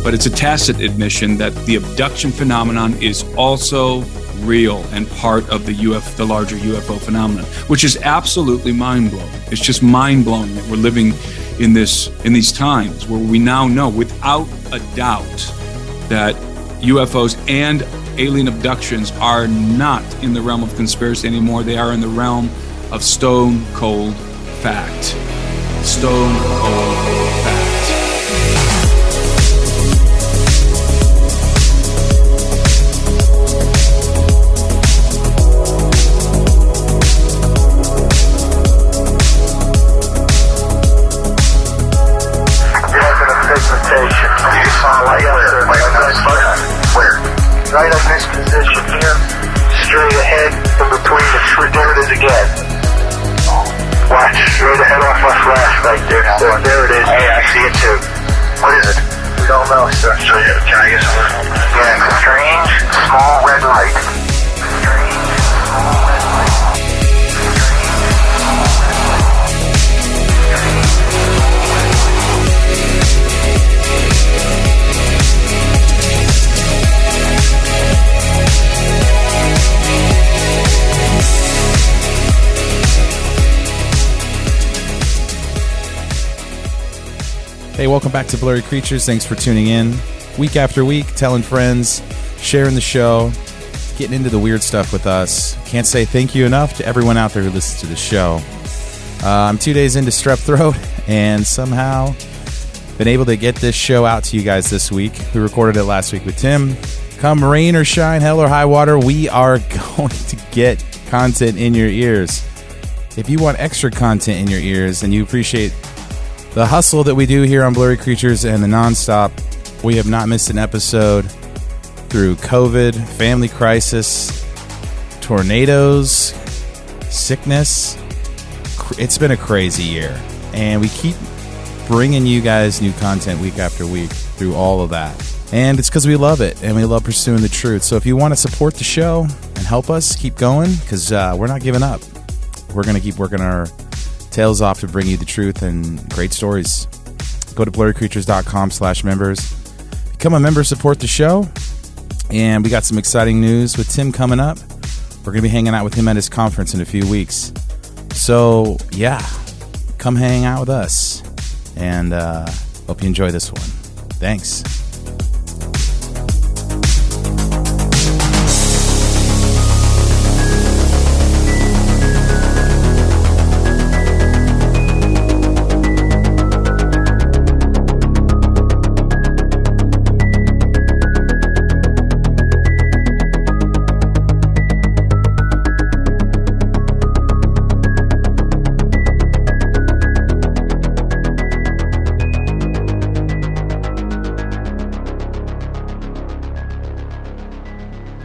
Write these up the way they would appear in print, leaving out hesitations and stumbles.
but it's a tacit admission that the abduction phenomenon is also real and part of the larger UFO phenomenon, which is absolutely mind-blowing. It's just mind-blowing that we're living in these times where we now know without a doubt that UFOs and alien abductions are not in the realm of conspiracy anymore. They are in the realm of stone cold fact. Stone cold fact. Right on this position here, straight ahead, in between there it is again. Watch, straight ahead off my flash right there. There it is. Hey, I see it too. What is it? We don't know, sir. So, can I get some? Yeah, it's a strange, small red light. Strange, small red light. Hey, welcome back to Blurry Creatures. Thanks for tuning in week after week, telling friends, sharing the show, getting into the weird stuff with us. Can't say thank you enough to everyone out there who listens to the show. I'm 2 days into strep throat and somehow been able to get this show out to you guys this week. We recorded it last week with Tim. Come rain or shine, hell or high water, we are going to get content in your ears. If you want extra content in your ears and you appreciate the hustle that we do here on Blurry Creatures and the nonstop, we have not missed an episode through COVID, family crisis, tornadoes, sickness. It's been a crazy year, and we keep bringing you guys new content week after week through all of that. And it's because we love it, and we love pursuing the truth. So if you want to support the show and help us keep going, because we're not giving up. We're going to keep working our tails off to bring you the truth and great stories. Go to blurrycreatures.com/members. Become a member, support the show. And we got some exciting news with Tim coming up. We're going to be hanging out with him at his conference in a few weeks. So, yeah, come hang out with us. And hope you enjoy this one. Thanks.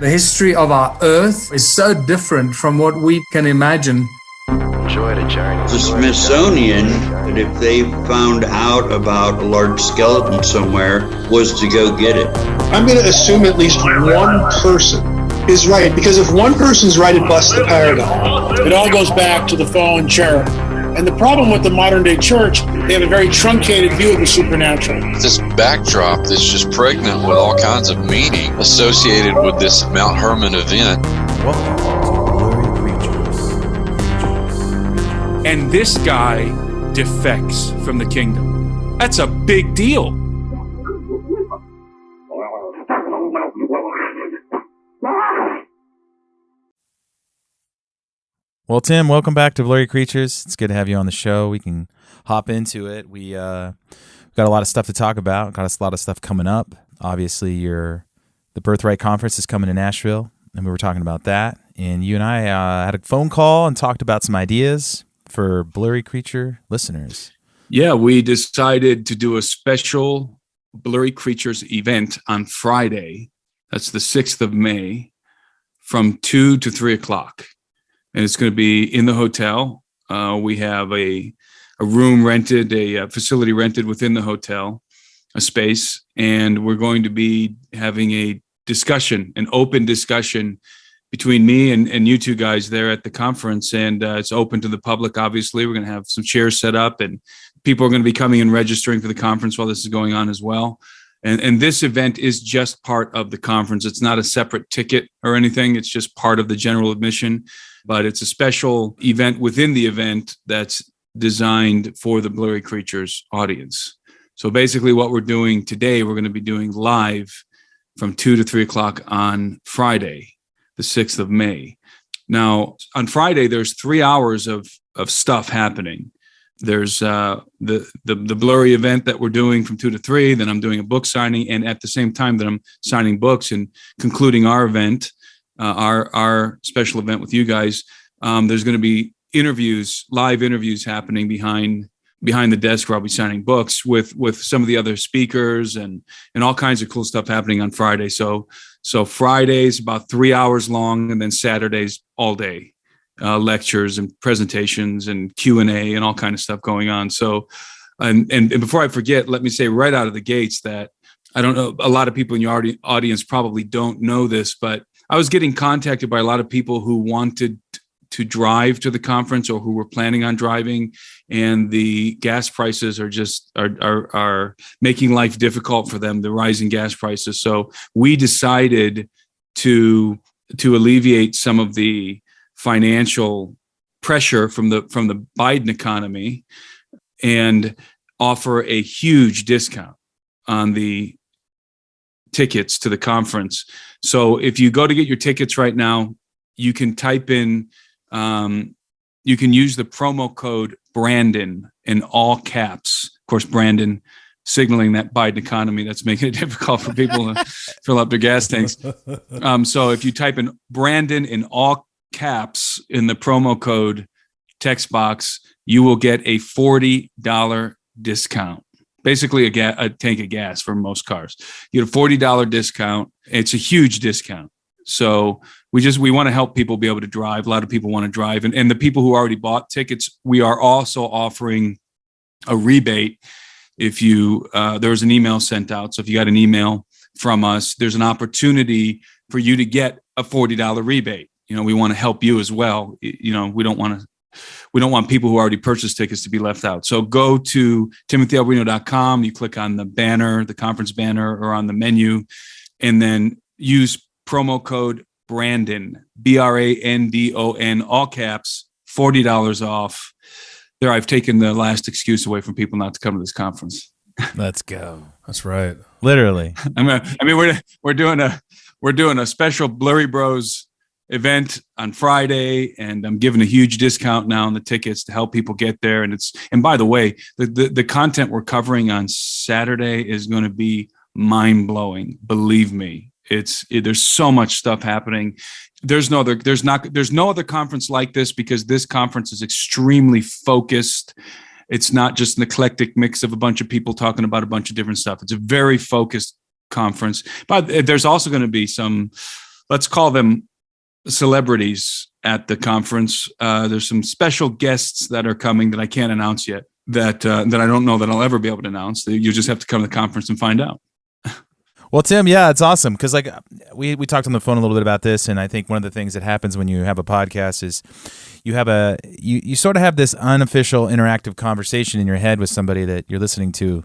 The history of our Earth is so different from what we can imagine. Enjoy the journey. The Smithsonian, and if they found out about a large skeleton somewhere, was to go get it. I'm going to assume at least one person is right, because if one person's right, it busts the paradigm. It all goes back to the fallen cherub. And the problem with the modern day church, they have a very truncated view of the supernatural. This backdrop that's just pregnant with all kinds of meaning associated with this Mount Hermon event. Welcome to Blurry Creatures. And this guy defects from the kingdom. That's a big deal. Well, Tim, welcome back to Blurry Creatures. It's good to have you on the show. We can hop into it. We got a lot of stuff to talk about. Got us a lot of stuff coming up. Obviously, the BIRTHRIGHT conference is coming to Nashville, and we were talking about that. And you and I had a phone call and talked about some ideas for Blurry Creature listeners. Yeah, we decided to do a special Blurry Creatures event on Friday. That's the 6th of May from 2 to 3 o'clock. And it's going to be in the hotel. We have a room rented, a facility rented within the hotel, a space, and we're going to be having a discussion, an open discussion between me and you two guys there at the conference. And it's open to the public, obviously. We're going to have some chairs set up, and people are going to be coming and registering for the conference while this is going on as well. And this event is just part of the conference. It's not a separate ticket or anything. It's just part of the general admission, but it's a special event within the event that's designed for the Blurry Creatures audience. So basically what we're doing today, we're going to be doing live from 2 to 3 o'clock on Friday, the 6th of May. Now, on Friday, there's 3 hours of stuff happening. There's the Blurry event that we're doing from 2 to 3. Then I'm doing a book signing. And at the same time that I'm signing books and concluding our event, our special event with you guys, there's going to be live interviews happening behind the desk where I'll be signing books with some of the other speakers and all kinds of cool stuff happening on Friday. So Friday's about 3 hours long, and then Saturday's all day, lectures and presentations and Q&A and all kind of stuff going on. So, and before I forget, let me say right out of the gates that I don't know, a lot of people in your audience probably don't know this, but I was getting contacted by a lot of people who wanted to drive to the conference or who were planning on driving, and the gas prices are making life difficult for them, the rising gas prices. So we decided to alleviate some of the financial pressure from the Biden economy and offer a huge discount on the tickets to the conference. So if you go to get your tickets right now, you can type in you can use the promo code Brandon in all caps. Of course, Brandon signaling that Biden economy that's making it difficult for people to fill up their gas tanks. So if you type in Brandon in all caps in the promo code text box, you will get a $40 discount. Basically a tank of gas for most cars. You get a $40 discount. It's a huge discount. So we want to help people be able to drive. A lot of people want to drive. And the people who already bought tickets, we are also offering a rebate. If you, there was an email sent out. So if you got an email from us, there's an opportunity for you to get a $40 rebate. We want to help you as well. We don't want people who already purchased tickets to be left out. So go to timothyalberino.com. You click on the banner, the conference banner, or on the menu, and then use promo code Brandon, Brandon, all caps, $40 off. There, I've taken the last excuse away from people not to come to this conference. Let's go. That's right. Literally. We're doing a special Blurry Bros event on Friday, and I'm giving a huge discount now on the tickets to help people get there. And by the way, the content we're covering on Saturday is going to be mind blowing. Believe me. There's so much stuff happening. There's no other conference like this, because this conference is extremely focused. It's not just an eclectic mix of a bunch of people talking about a bunch of different stuff. It's a very focused conference. But there's also going to be some, let's call them celebrities at the conference. There's some special guests that are coming that I can't announce yet, that I don't know that I'll ever be able to announce. You just have to come to the conference and find out. Well, Tim, yeah, it's awesome because we talked on the phone a little bit about this, and I think one of the things that happens when you have a podcast is you sort of have this unofficial interactive conversation in your head with somebody that you're listening to,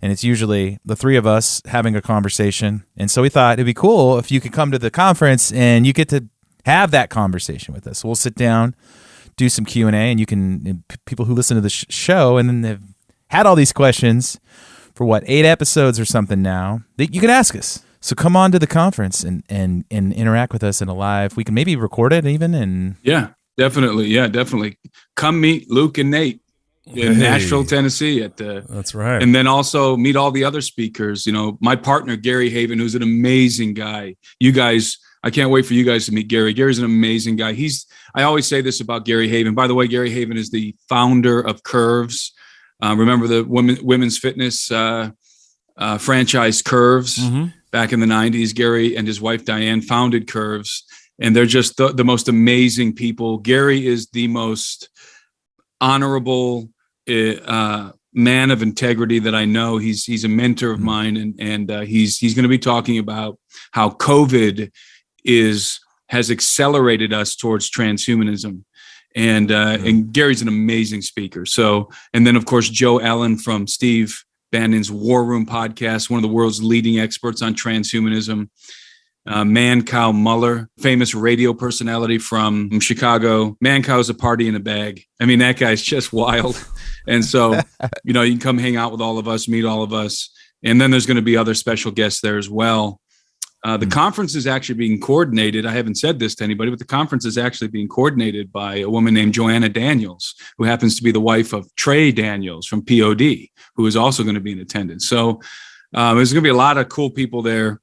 and it's usually the three of us having a conversation. And so we thought it'd be cool if you could come to the conference and you get to have that conversation with us. So we'll sit down, do some Q&A, and people who listen to the show and then they've had all these questions for 8 episodes or something now, that you can ask us. So come on to the conference and interact with us in a live. We can maybe record it even. And yeah, definitely. Come meet Luke and Nate in Nashville, Tennessee that's right. And then also meet all the other speakers. My partner, Gary Haven, who's an amazing guy. You guys, I can't wait for you guys to meet Gary. Gary's an amazing guy. I always say this about Gary Haven. By the way, Gary Haven is the founder of Curves. Remember the women's fitness franchise Curves back in the 90s? Gary and his wife Diane founded Curves, and they're just the most amazing people. Gary is the most honorable man of integrity that I know. He's a mentor of mine, and he's going to be talking about how COVID has accelerated us towards transhumanism. And Gary's an amazing speaker. So, and then of course, Joe Allen from Steve Bannon's War Room podcast, one of the world's leading experts on transhumanism. Mancow Muller, famous radio personality from Chicago. Mancow's a party in a bag. I mean, that guy's just wild. And so, you can come hang out with all of us, meet all of us. And then there's going to be other special guests there as well. The conference is actually being coordinated. I haven't said this to anybody, but the conference is actually being coordinated by a woman named Joanna Daniels, who happens to be the wife of Trey Daniels from POD, who is also going to be in attendance. So there's going to be a lot of cool people there.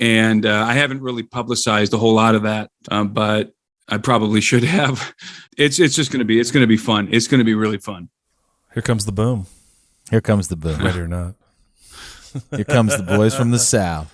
And I haven't really publicized a whole lot of that, but I probably should have. It's going to be fun. It's going to be really fun. Here comes the boom. Here comes the boom. Ready or not. Here comes the boys from the South.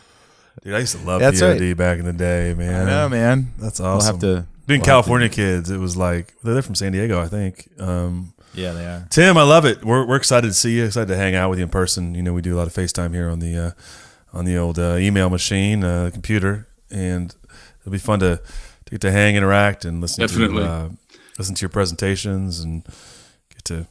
Dude, I used to love POD back in the day, man. I know, man. That's awesome. Being California kids, it was like, they're from San Diego, I think. Yeah, they are. Tim, I love it. We're excited to see you. Excited to hang out with you in person. We do a lot of FaceTime here on the old email machine, computer, and it'll be fun to get to hang, interact, and listen to your presentations and get to.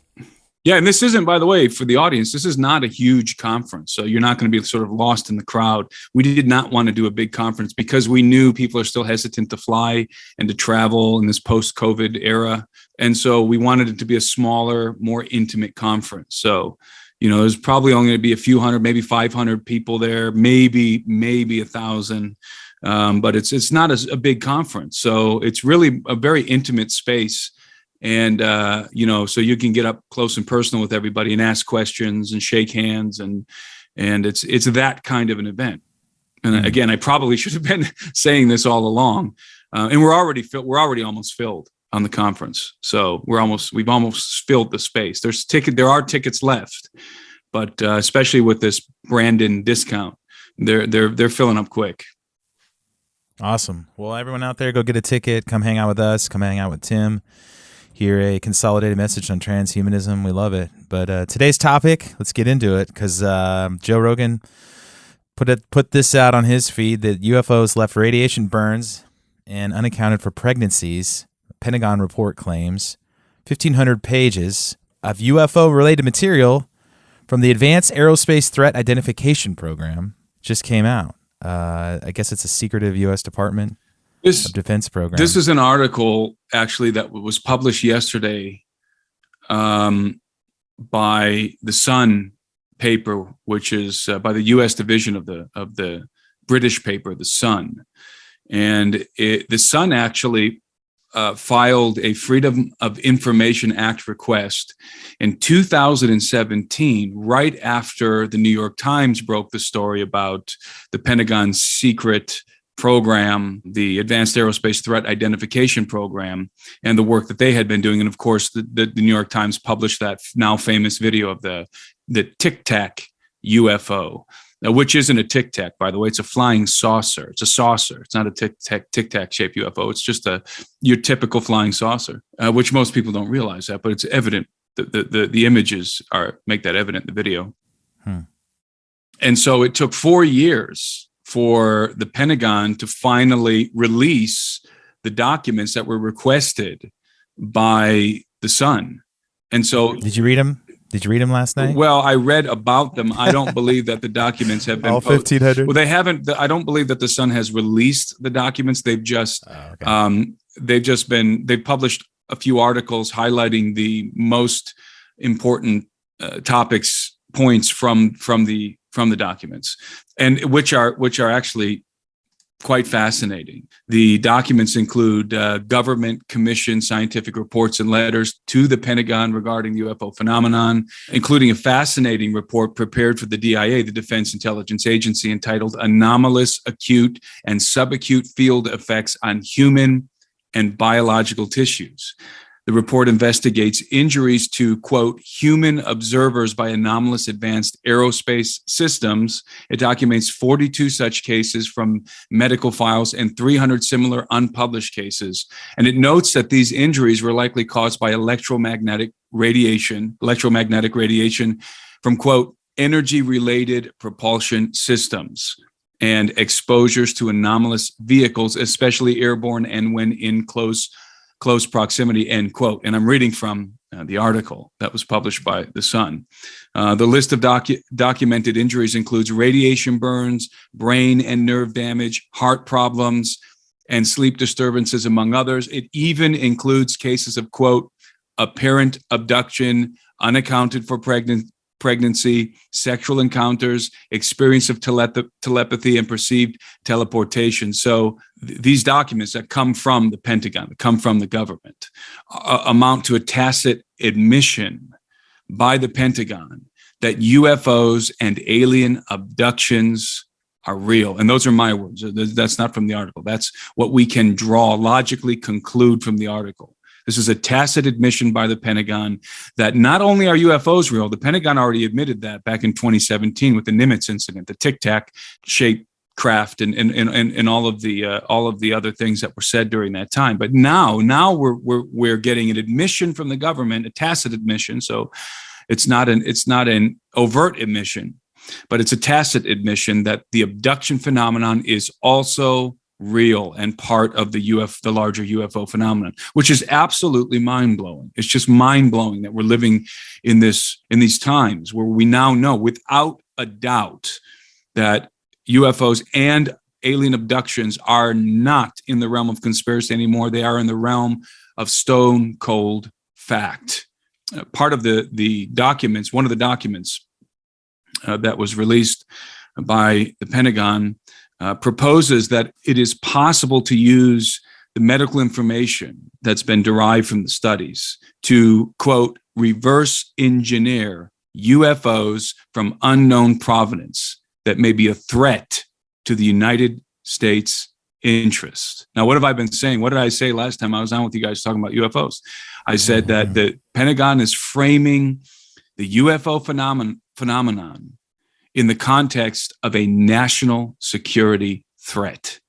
Yeah, and this isn't, by the way, for the audience, this is not a huge conference, so you're not going to be sort of lost in the crowd. We did not want to do a big conference because we knew people are still hesitant to fly and to travel in this post-COVID era, and so we wanted it to be a smaller, more intimate conference. So, there's probably only going to be a few hundred, maybe 500 people there, maybe 1,000, but it's not a big conference, so it's really a very intimate space. And, so you can get up close and personal with everybody and ask questions and shake hands. And it's that kind of an event. And again, I probably should have been saying this all along. And we're already almost filled on the conference. So we've almost filled the space. There are tickets left, but especially with this Brandon discount, they're filling up quick. Awesome. Well, everyone out there, go get a ticket. Come hang out with us. Come hang out with Tim. Hear a consolidated message on transhumanism. We love it. But today's topic, let's get into it, because Joe Rogan put this out on his feed that UFOs left radiation burns and unaccounted for pregnancies. Pentagon report claims 1,500 pages of UFO-related material from the Advanced Aerospace Threat Identification Program just came out. I guess it's a secretive U.S. Department of Defense program. This is an article, actually, that was published yesterday by the Sun paper, which is by the U.S. division of the British paper, the Sun. And the Sun actually filed a Freedom of Information Act request in 2017, right after the New York Times broke the story about the Pentagon's secret program, the Advanced Aerospace Threat Identification Program, and the work that they had been doing. And of course, the New York Times published that now famous video of the Tic Tac UFO, which isn't a Tic Tac, by the way. It's a flying saucer. It's a saucer. It's not a Tic Tac shaped UFO. It's just your typical flying saucer, which most people don't realize that, but it's evident. The images make that evident in the video. And so it took 4 years for the Pentagon to finally release the documents that were requested by the Sun. And so, did you read them? Did you read them last night? Well, I read about them. I don't believe that the documents have been all 1,500. Well, they haven't. I don't believe that the Sun has released the documents. They've just they've published a few articles highlighting the most important points from the documents, and which are actually quite fascinating. The documents include government commissioned scientific reports and letters to the Pentagon regarding the UFO phenomenon, including a fascinating report prepared for the DIA, the Defense Intelligence Agency, entitled Anomalous Acute and Subacute Field Effects on Human and Biological Tissues. The report investigates injuries to, quote, human observers by anomalous advanced aerospace systems. It documents 42 such cases from medical files and 300 similar unpublished cases. And it notes that these injuries were likely caused by electromagnetic radiation from, quote, energy-related propulsion systems and exposures to anomalous vehicles, especially airborne and when in close close proximity, end quote. And I'm reading from the article that was published by The Sun. The list of documented injuries includes radiation burns, brain and nerve damage, heart problems, and sleep disturbances, among others. It even includes cases of, quote, apparent abduction, unaccounted for pregnancy, sexual encounters, experience of telepathy, and perceived teleportation. So these documents that come from the Pentagon, that come from the government, amount to a tacit admission by the Pentagon that UFOs and alien abductions are real. And those are my words. That's not from the article. That's what we can logically conclude from the article. This is a tacit admission by the Pentagon that not only are UFOs real, the Pentagon already admitted that back in 2017 with the Nimitz incident, the Tic Tac shaped craft, and all of the other things that were said during that time. But now we're getting an admission from the government, a tacit admission. So it's not an overt admission, but it's a tacit admission that the abduction phenomenon is also real and part of the larger UFO phenomenon, which is absolutely mind-blowing. It's just mind-blowing that we're living in these times where we now know without a doubt that UFOs and alien abductions are not in the realm of conspiracy anymore. They are in the realm of stone cold fact. Part of the documents, one of the documents that was released by the Pentagon proposes that it is possible to use the medical information that's been derived from the studies to, quote, reverse engineer UFOs from unknown provenance that may be a threat to the United States interest. Now, what have I been saying? What did I say last time I was on with you guys talking about UFOs? I said that the Pentagon is framing the UFO phenomenon in the context of a national security threat.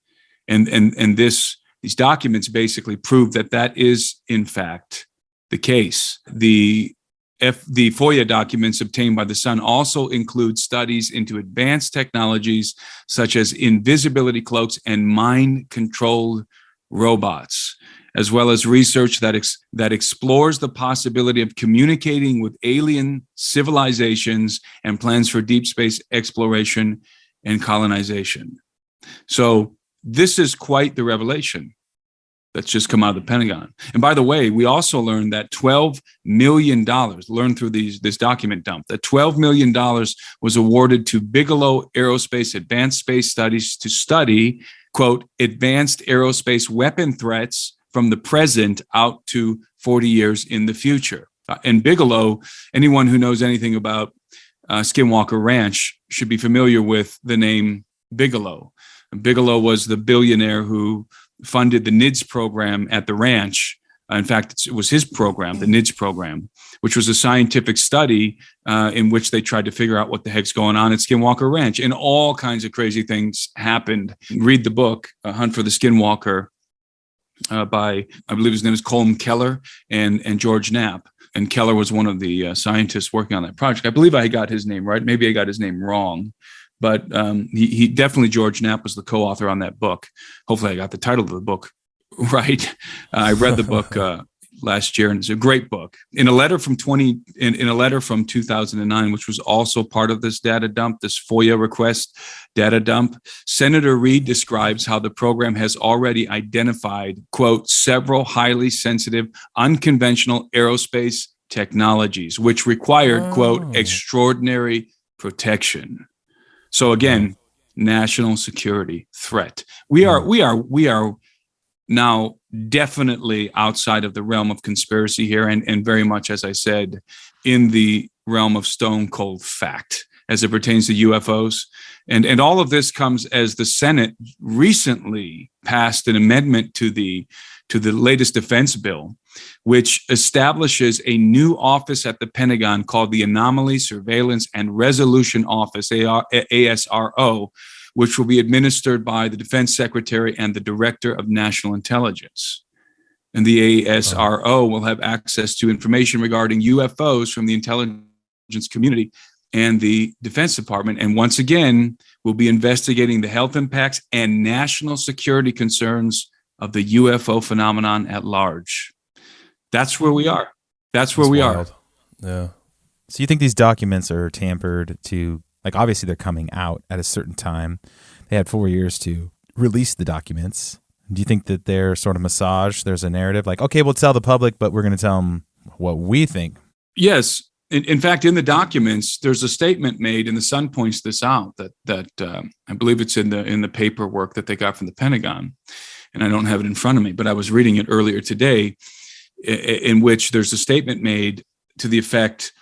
And these documents basically prove that is, in fact, the case. The FOIA documents obtained by The Sun also include studies into advanced technologies such as invisibility cloaks and mind-controlled robots, as well as research that explores the possibility of communicating with alien civilizations and plans for deep space exploration and colonization. So this is quite the revelation that's just come out of the Pentagon. And by the way, we also learned that $12 million, learned through this document dump, that $12 million was awarded to Bigelow Aerospace Advanced Space Studies to study, quote, advanced aerospace weapon threats from the present out to 40 years in the future. And Bigelow, anyone who knows anything about Skinwalker Ranch should be familiar with the name Bigelow. Bigelow was the billionaire who funded the NIDS program at the ranch. In fact, it was his program, the NIDS program, which was a scientific study in which they tried to figure out what the heck's going on at Skinwalker Ranch. And all kinds of crazy things happened. Read the book, Hunt for the Skinwalker, by, I believe his name is Colm Keller and George Knapp. And Keller was one of the scientists working on that project. I believe I got his name right. Maybe I got his name wrong. But he definitely, George Knapp was the co-author on that book. Hopefully I got the title of the book right. I read the book last year, and it's a great book. In a letter from 2009, which was also part of this data dump, this FOIA request data dump, Senator Reid describes how the program has already identified, quote, several highly sensitive, unconventional aerospace technologies, which required, quote, extraordinary protection. So again, national security threat. We are now definitely outside of the realm of conspiracy here, and very much, as I said, in the realm of stone cold fact as it pertains to UFOs. And all of this comes as the Senate recently passed an amendment to the latest defense bill, which establishes a new office at the Pentagon called the Anomaly Surveillance and Resolution Office, ASRO, which will be administered by the Defense Secretary and the Director of National Intelligence. And the ASRO will have access to information regarding UFOs from the intelligence community and the Defense Department. And once again, will be investigating the health impacts and national security concerns of the UFO phenomenon at large. That's where we are. That's where we wild. are. Yeah. So you think these documents are tampered to, like, obviously they're coming out at a certain time. They had 4 years to release the documents. Do you think that they're sort of massaged? There's a narrative like, okay, we'll tell the public, but we're going to tell them what we think. Yes. In fact, in the documents, there's a statement made, and the Sun points this out, that I believe it's in the paperwork that they got from the Pentagon, and I don't have it in front of me, but I was reading it earlier today, in which there's a statement made to the effect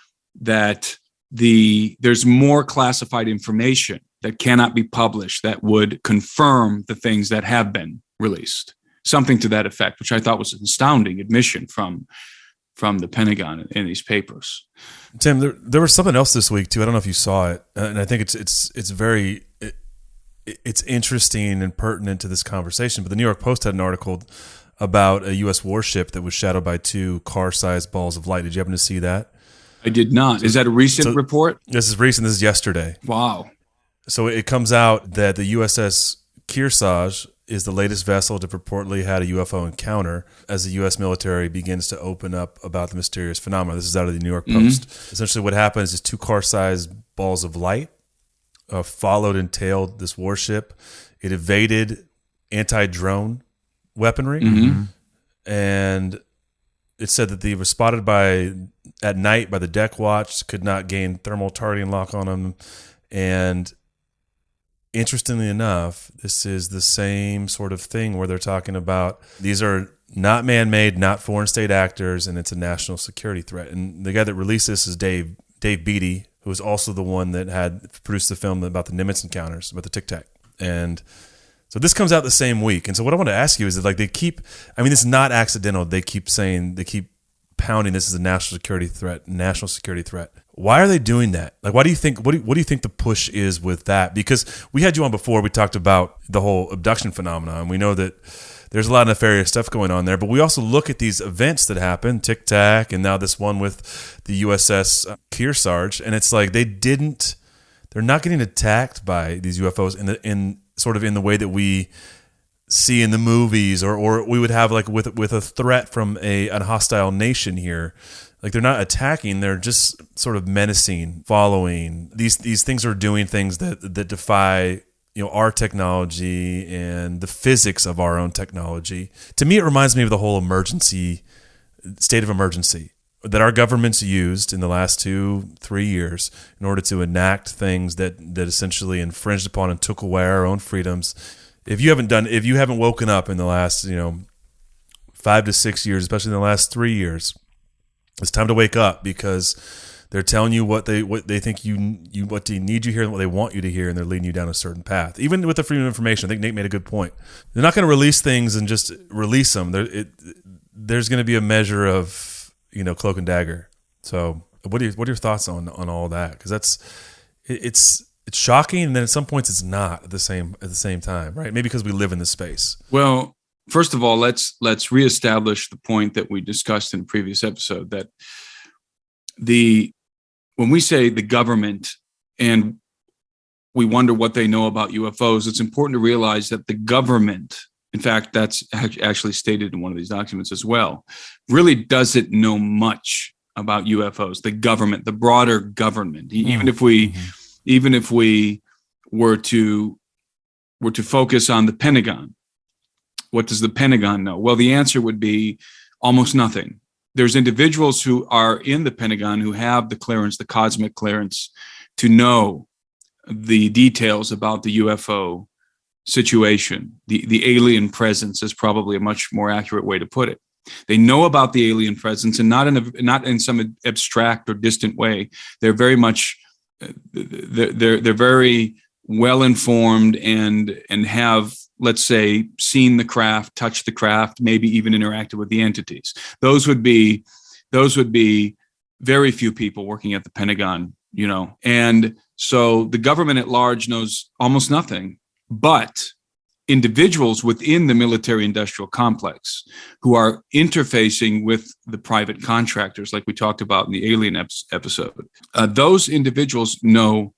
that there's more classified information that cannot be published that would confirm the things that have been released. Something to that effect, which I thought was an astounding admission from the Pentagon in these papers. Tim, there was something else this week too. I don't know if you saw it, and I think it's interesting and pertinent to this conversation. But the New York Post had an article about a U.S. warship that was shadowed by 2 car-sized balls of light. Did you happen to see that? I did not. Is that a recent report? This is recent. This is yesterday. Wow. So it comes out that the USS Kearsarge is the latest vessel to purportedly had a UFO encounter as the U.S. military begins to open up about the mysterious phenomena. This is out of the New York Post. Essentially what happens is 2 car-sized balls of light followed and tailed this warship. It evaded anti-drone weaponry. And it said that they were spotted at night by the deck watch, could not gain thermal targeting lock on them. And interestingly enough, this is the same sort of thing where they're talking about these are not man-made, not foreign state actors, and it's a national security threat. And the guy that released this is Dave Beatty, who was also the one that had produced the film about the Nimitz encounters, about the Tic Tac. And so this comes out the same week. And so what I want to ask you is that, like, this is not accidental. They keep pounding this as a national security threat. Why are they doing that? Like, why do you think, what do you think the push is with that? Because we had you on before, we talked about the whole abduction phenomenon. We know that there's a lot of nefarious stuff going on there, but we also look at these events that happen, Tic Tac, and now this one with the USS Kearsarge, and it's like they're not getting attacked by these UFOs in the way that we see in the movies, or we would have like with a threat from a hostile nation here. Like, they're not attacking, they're just sort of menacing, following. These things are doing things that defy, our technology and the physics of our own technology. To me, it reminds me of the whole state of emergency that our government's used in the last 2-3 years in order to enact things that essentially infringed upon and took away our own freedoms. If you haven't woken up in the last 5 to 6 years, especially in the last 3 years, it's time to wake up, because they're telling you what they think what they need you to hear and what they want you to hear, and they're leading you down a certain path. Even with the freedom of information, I think Nate made a good point. They're not going to release things and just release them. There's going to be a measure of cloak and dagger. So what are your thoughts on all that? Because it's shocking, and then at some points it's not at the same time, right? Maybe because we live in this space. Well, first of all, let's reestablish the point that we discussed in a previous episode, that when we say the government and we wonder what they know about UFOs, it's important to realize that the government, in fact, that's actually stated in one of these documents as well, really doesn't know much about UFOs. The government, the broader government, even if we were to focus on the Pentagon, what does the Pentagon know? Well, the answer would be almost nothing. There's individuals who are in the Pentagon who have the clearance, the cosmic clearance, to know the details about the UFO situation. The alien presence is probably a much more accurate way to put it. They know about the alien presence, and not in some abstract or distant way. They're very much they're very well informed and have, let's say, seen the craft, touched the craft, maybe even interacted with the entities. Those would be very few people working at the Pentagon, and so the government at large knows almost nothing. But individuals within the military-industrial complex who are interfacing with the private contractors, like we talked about in the alien episode, those individuals know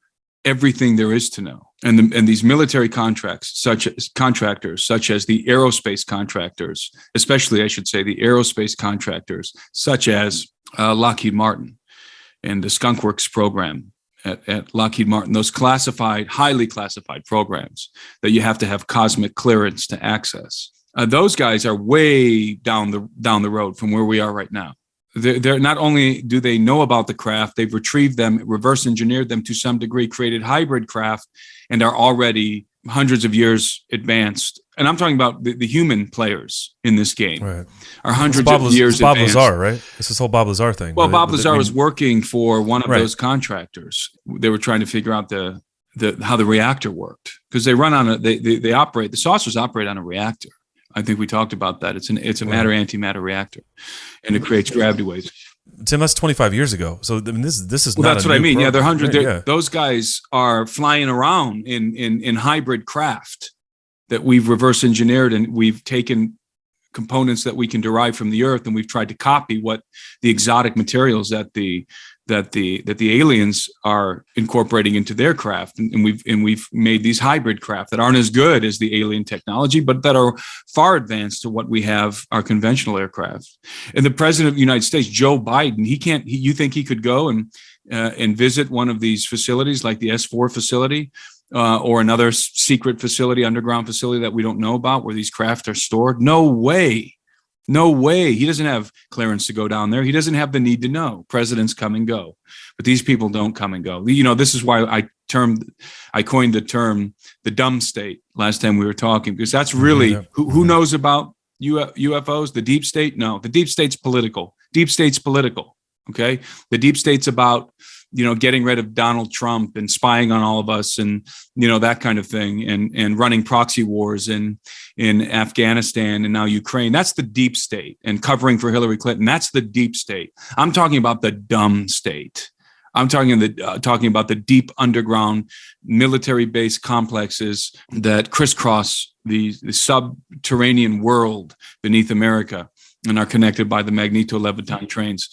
everything there is to know. And these military contractors, such as the aerospace contractors, especially I should say the aerospace contractors, such as Lockheed Martin and the Skunk Works program at Lockheed Martin, those classified, highly classified programs that you have to have cosmic clearance to access. Those guys are way down the road from where we are right now. They're not only do they know about the craft, they've retrieved them, reverse engineered them to some degree, created hybrid craft, and are already hundreds of years advanced. And I'm talking about the human players in this game are hundreds of years Bob advanced. Lazar, right? It's this whole Bob Lazar thing. Well, Bob Lazar was working for one of those contractors. They were trying to figure out how the reactor worked, because they run on they operate, the saucers operate on a reactor. I think we talked about that. It's a matter-antimatter reactor, and it creates gravity waves. Tim, that's 25 years ago. So I mean, this is well, not. That's a what I new mean. program. Yeah, they're hundred. Yeah. Those guys are flying around in hybrid craft that we've reverse engineered, and we've taken components that we can derive from the Earth, and we've tried to copy what the exotic materials that the aliens are incorporating into their craft, and we've made these hybrid craft that aren't as good as the alien technology, but that are far advanced to what we have our conventional aircraft. And the president of the United States, Joe Biden, you think he could go and visit one of these facilities like the S4 facility or another secret facility, underground facility that we don't know about, where these craft are stored? No way. No way. He doesn't have clearance to go down there. He doesn't have the need to know. Presidents come and go, but these people don't come and go. You know, this is why I coined the term the dumb state last time we were talking, because that's really who knows about UFOs? The deep state? No, the deep state's political. Deep state's political. Okay. The deep state's about, getting rid of Donald Trump and spying on all of us and, that kind of thing, and running proxy wars in Afghanistan and now Ukraine. That's the deep state, and covering for Hillary Clinton. That's the deep state. I'm talking about the dumb state. I'm talking about the deep underground military base complexes that crisscross the subterranean world beneath America and are connected by the magneto-leviton trains.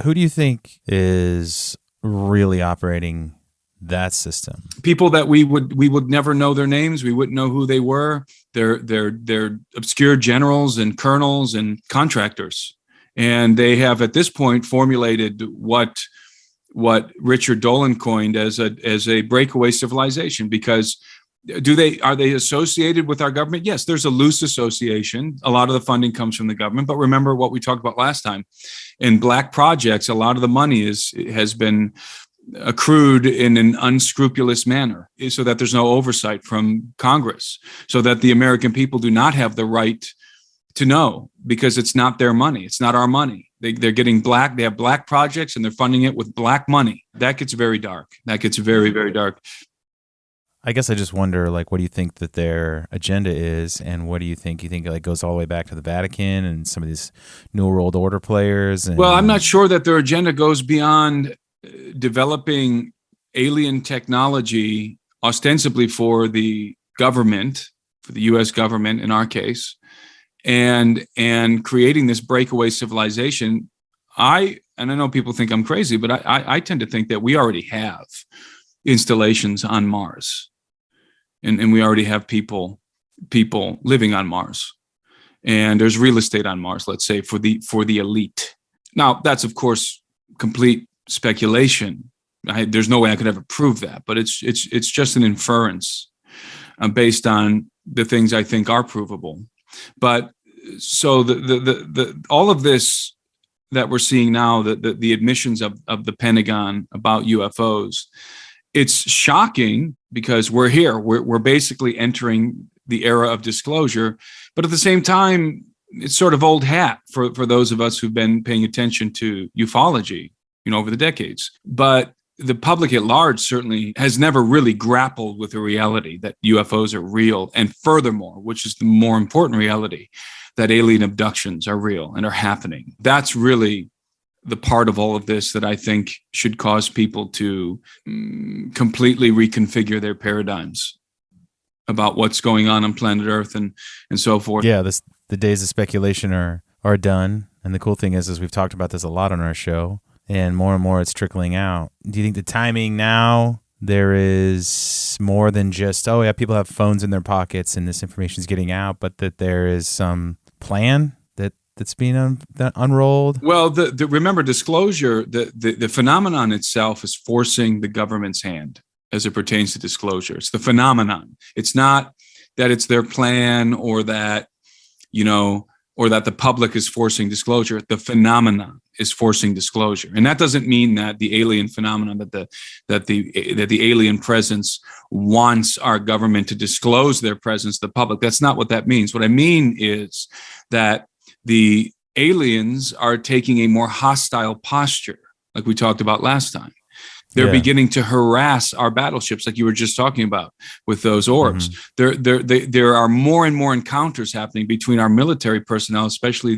Who do you think is really operating that system? People that we would never know their names. We wouldn't know who they were. They're obscure generals and colonels and contractors, and they have at this point formulated what Richard Dolan coined as a breakaway civilization. Because are they associated with our government? Yes, there's a loose association. A lot of the funding comes from the government, but remember what we talked about last time. In black projects, a lot of the money has been accrued in an unscrupulous manner, so that there's no oversight from Congress, so that the American people do not have the right to know, because it's not their money. It's not our money. They're getting black. They have black projects and they're funding it with black money. That gets very dark. That gets very, very dark. I guess I just wonder, what do you think that their agenda is, and what do you think? You think it goes all the way back to the Vatican and some of these New World Order players? Well, I'm not sure that their agenda goes beyond developing alien technology ostensibly for the government, for the U.S. government in our case, and creating this breakaway civilization. I know people think I'm crazy, but I tend to think that we already have installations on Mars. And we already have people living on Mars, and there's real estate on Mars, let's say, for the elite. Now, that's of course complete speculation. There's no way I could ever prove that, but it's just an inference based on the things I think are provable. But so the all of this that we're seeing now, the admissions of the Pentagon about UFOs, it's shocking because we're here. We're basically entering the era of disclosure, but at the same time, it's sort of old hat for those of us who've been paying attention to ufology, over the decades. But the public at large certainly has never really grappled with the reality that UFOs are real, and furthermore, which is the more important reality, that alien abductions are real and are happening. That's really the part of all of this that I think should cause people to completely reconfigure their paradigms about what's going on planet Earth and so forth. Yeah, the days of speculation are done. And the cool thing is we've talked about this a lot on our show, and more it's trickling out. Do you think the timing now there is more than just, oh yeah, people have phones in their pockets and this information is getting out, but that there is some plan that's being unrolled? Well, remember, disclosure, the phenomenon itself is forcing the government's hand as it pertains to disclosure. It's the phenomenon. It's not that it's their plan or that, or that the public is forcing disclosure. The phenomenon is forcing disclosure. And that doesn't mean that the alien phenomenon, that the alien presence wants our government to disclose their presence to the public. That's not what that means. What I mean is that the aliens are taking a more hostile posture, like we talked about last time. They're beginning to harass our battleships, like you were just talking about with those orbs. There are more and more encounters happening between our military personnel, especially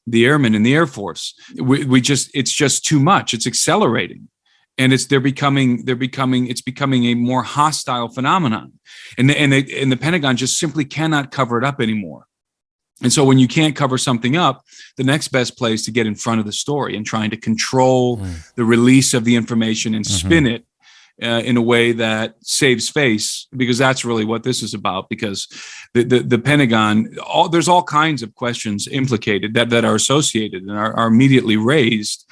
the airmen in the Air Force. It's just too much. It's accelerating, and it's becoming a more hostile phenomenon, and the Pentagon just simply cannot cover it up anymore. And so when you can't cover something up, the next best place to get in front of the story and trying to control the release of the information and spin it in a way that saves face, because that's really what this is about. Because the Pentagon, there's all kinds of questions implicated that are associated and are immediately raised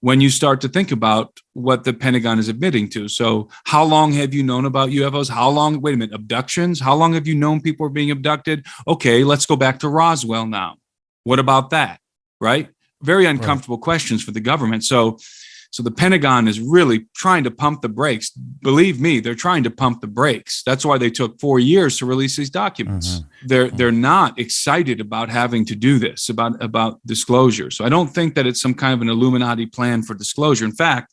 when you start to think about what the Pentagon is admitting to. So how long have you known about UFOs? Wait a minute, abductions? How long have you known people are being abducted? Okay, let's go back to Roswell now. What about that, right? Very uncomfortable questions for the government. So the Pentagon is really trying to pump the brakes. Believe me, they're trying to pump the brakes. That's why they took 4 years to release these documents. They're not excited about having to do this, about disclosure. So I don't think that it's some kind of an Illuminati plan for disclosure. In fact,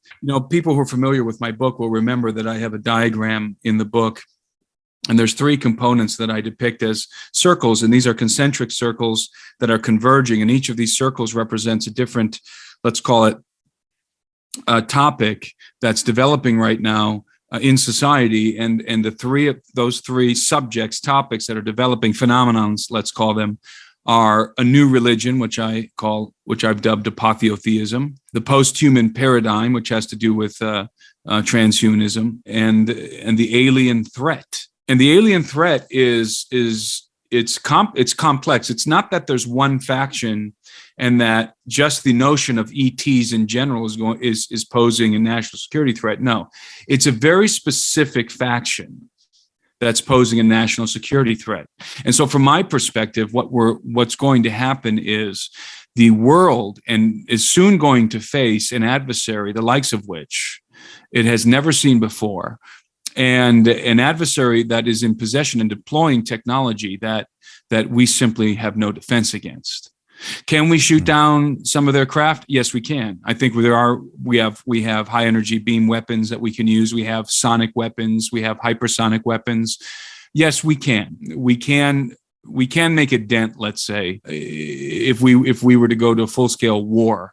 people who are familiar with my book will remember that I have a diagram in the book, and there's 3 components that I depict as circles, and these are concentric circles that are converging, and each of these circles represents a different, let's call it, topic that's developing right now in society, and those three subjects, topics that are developing, phenomenons, let's call them, are a new religion, which I've dubbed apotheotheism, the post-human paradigm, which has to do with transhumanism, and the alien threat. And the alien threat is complex. It's not that there's one faction and that just the notion of ETs in general is posing a national security threat. No, it's a very specific faction that's posing a national security threat. And so from my perspective, what's going to happen is the world is soon going to face an adversary, the likes of which it has never seen before, and an adversary that is in possession and deploying technology that we simply have no defense against. Can we shoot down some of their craft? Yes, we can. I think we have high energy beam weapons that we can use. We have sonic weapons. We have hypersonic weapons. Yes, we can. We can make a dent, let's say, if we were to go to a full scale war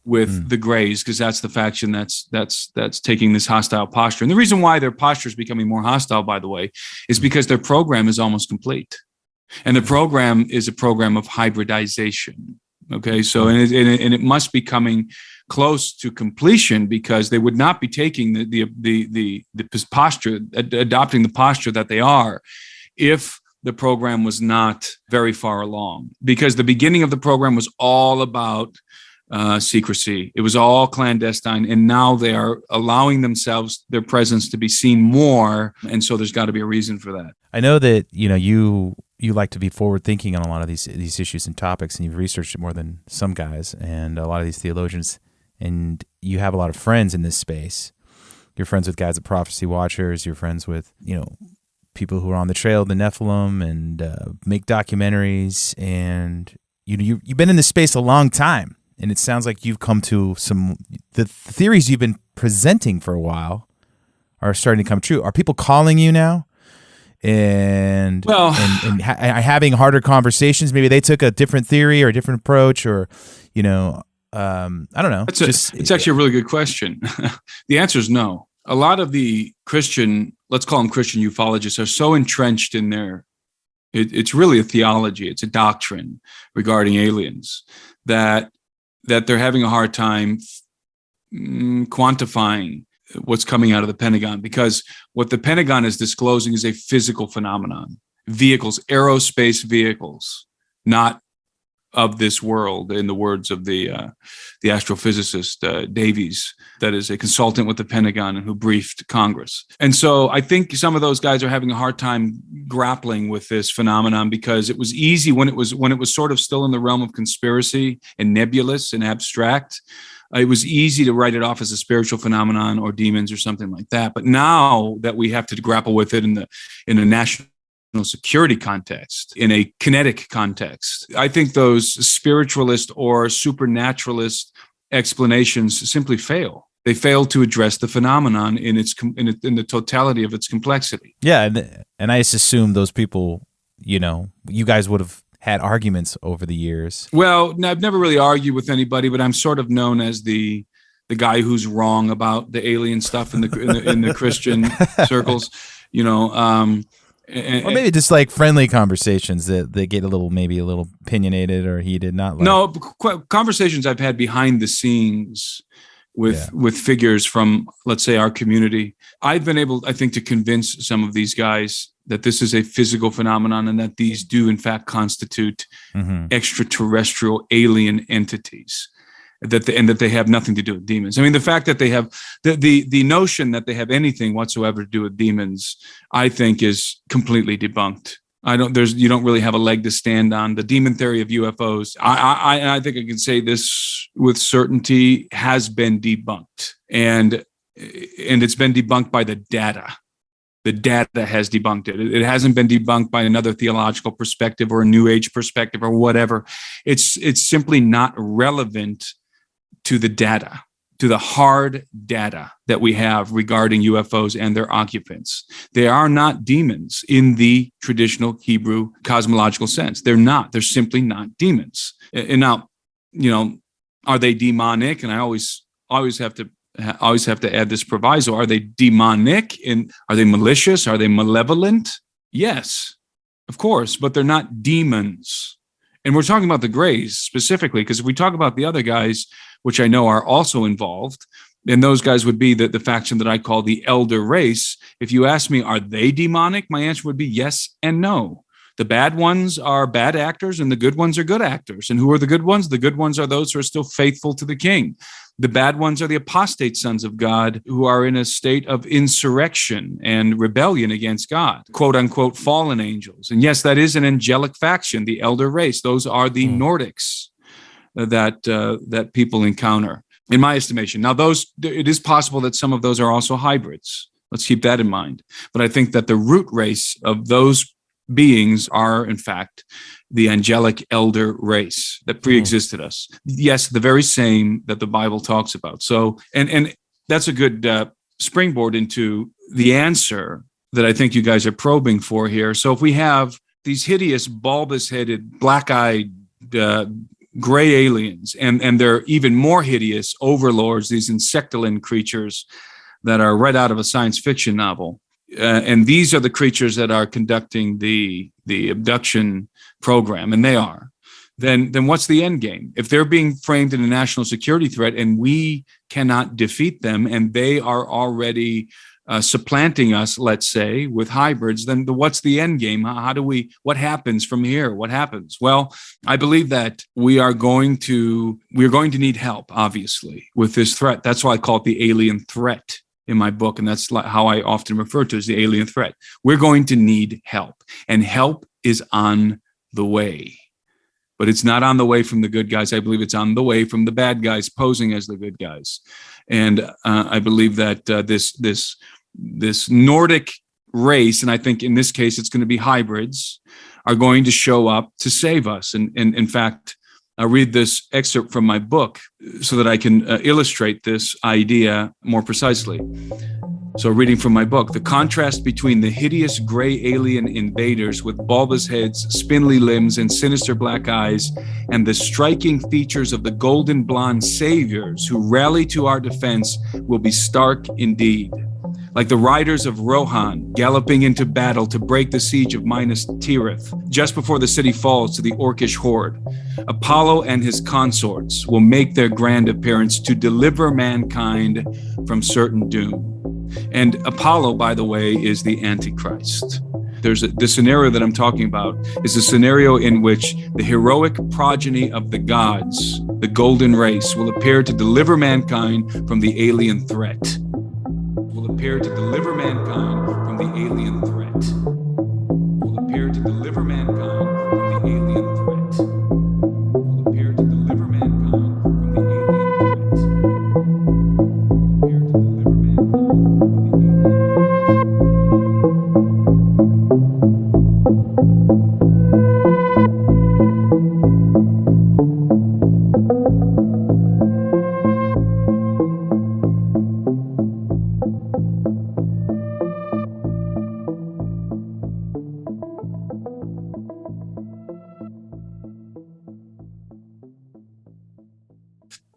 with the Greys, because that's the faction that's taking this hostile posture. And the reason why their posture is becoming more hostile, by the way, is because their program is almost complete. And the program is a program of hybridization. Okay, so and it must be coming close to completion, because they would not be taking the posture, adopting the posture that they are, if the program was not very far along. Because the beginning of the program was all about secrecy. It was all clandestine, and now they are allowing their presence to be seen more, and so there's got to be a reason for that. I know that you like to be forward thinking on a lot of these issues and topics, and you've researched it more than some guys and a lot of these theologians, and you have a lot of friends in this space. You're friends with guys at Prophecy Watchers. You're friends with people who are on the trail of the Nephilim and make documentaries, and you've been in this space a long time. And it sounds like you've come to the theories you've been presenting for a while are starting to come true. Are people calling you now and having harder conversations? Maybe they took a different theory or a different approach, or, I don't know. It's actually a really good question. The answer is no. A lot of the Christian, let's call them Christian ufologists, are so entrenched in it's really a theology. It's a doctrine regarding aliens that they're having a hard time quantifying what's coming out of the Pentagon, because what the Pentagon is disclosing is a physical phenomenon. Vehicles, aerospace vehicles, not of this world, in the words of the astrophysicist Davies, that is a consultant with the Pentagon and who briefed Congress. And so I think some of those guys are having a hard time grappling with this phenomenon, because it was easy when it was sort of still in the realm of conspiracy and nebulous and abstract. It was easy to write it off as a spiritual phenomenon or demons or something like that. But now that we have to grapple with it in a national security context, in a kinetic context, I think those spiritualist or supernaturalist explanations simply fail. They fail to address the phenomenon in the totality of its complexity. Yeah, and I just assume those people, you guys would have had arguments over the years. Well, I've never really argued with anybody, but I'm sort of known as the guy who's wrong about the alien stuff in the Christian circles, or maybe just like friendly conversations that they get maybe a little opinionated or heated. Not like no conversations I've had behind the scenes with figures from, let's say, our community. I've been able, I think, to convince some of these guys that this is a physical phenomenon and that these do in fact constitute extraterrestrial alien entities, and that they have nothing to do with demons. I mean, the fact that they have the notion that they have anything whatsoever to do with demons, I think, is completely debunked. You don't really have a leg to stand on. The demon theory of UFOs, I think I can say this with certainty, has been debunked, and it's been debunked by the data. The data has debunked it. It hasn't been debunked by another theological perspective or a New Age perspective or whatever. It's simply not relevant to the data, to the hard data that we have regarding UFOs and their occupants. They are not demons in the traditional Hebrew cosmological sense. They're not. They're simply not demons. And now, are they demonic? And I always have to add this proviso: are they demonic? And are they malicious? Are they malevolent? Yes, of course, but they're not demons. And we're talking about the Greys specifically, because if we talk about the other guys, which I know are also involved, and those guys would be the faction that I call the elder race. If you ask me, are they demonic? My answer would be yes and no. The bad ones are bad actors and the good ones are good actors. And who are the good ones? The good ones are those who are still faithful to the king. The bad ones are the apostate sons of God who are in a state of insurrection and rebellion against God, quote unquote, fallen angels. And yes, that is an angelic faction, the elder race. Those are the Nordics that people encounter, in my estimation. Now, it is possible that some of those are also hybrids. Let's keep that in mind. But I think that the root race of those beings are, in fact, the angelic elder race that pre-existed us. Yes, the very same that the Bible talks about. So, and that's a good springboard into the answer that I think you guys are probing for here. So if we have these hideous, bulbous-headed, black-eyed, gray aliens, and they're even more hideous overlords, these insectoid creatures that are right out of a science fiction novel. And these are the creatures that are conducting the abduction program, and they are. Then what's the end game? If they're being framed in a national security threat and we cannot defeat them, and they are already supplanting us, let's say, with hybrids, then what's the end game? What happens from here? What happens? Well, I believe that we are going to need help, obviously, with this threat. That's why I call it the alien threat in my book. And that's how I often refer to it, as the alien threat. We're going to need help, and help is on the way. But it's not on the way from the good guys. I believe it's on the way from the bad guys posing as the good guys. And I believe that this Nordic race, and I think in this case it's going to be hybrids, are going to show up to save us. And in fact, I'll read this excerpt from my book so that I can illustrate this idea more precisely. So reading from my book, the contrast between the hideous gray alien invaders with bulbous heads, spindly limbs, and sinister black eyes, and the striking features of the golden blonde saviors who rally to our defense will be stark indeed. like the riders of Rohan galloping into battle to break the siege of Minas Tirith just before the city falls to the Orcish horde. Apollo and his consorts will make their grand appearance to deliver mankind from certain doom. And Apollo, by the way, is the Antichrist. The scenario that I'm talking about is a scenario in which the heroic progeny of the gods, the golden race, will appear to deliver mankind from the alien threat. Will appear to deliver mankind from the alien threat. Will appear to deliver mankind from the alien threat. Will appear to deliver mankind from the alien threat. Will appear to deliver mankind from the alien threat.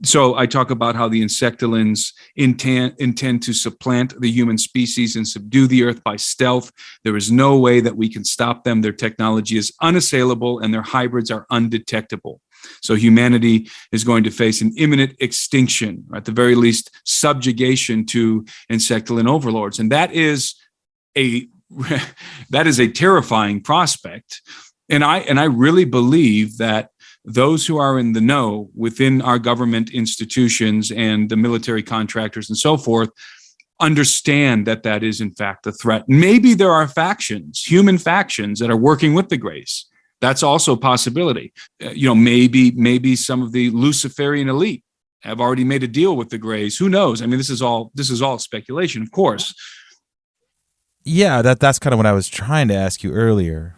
So I talk about how the insectilins intend to supplant the human species and subdue the earth by stealth. There is no way that we can stop them. Their technology is unassailable and their hybrids are undetectable. So humanity is going to face an imminent extinction, or at the very least, subjugation to insectilin overlords. And that is a terrifying prospect. And I really believe that those who are in the know within our government institutions and the military contractors and so forth understand that that is in fact a threat. Maybe there are factions, human factions, that are working with the Greys. That's also a possibility. Maybe some of the Luciferian elite have already made a deal with the Greys. Who knows? I mean, this is all speculation, of course. Yeah, that's kind of what I was trying to ask you earlier.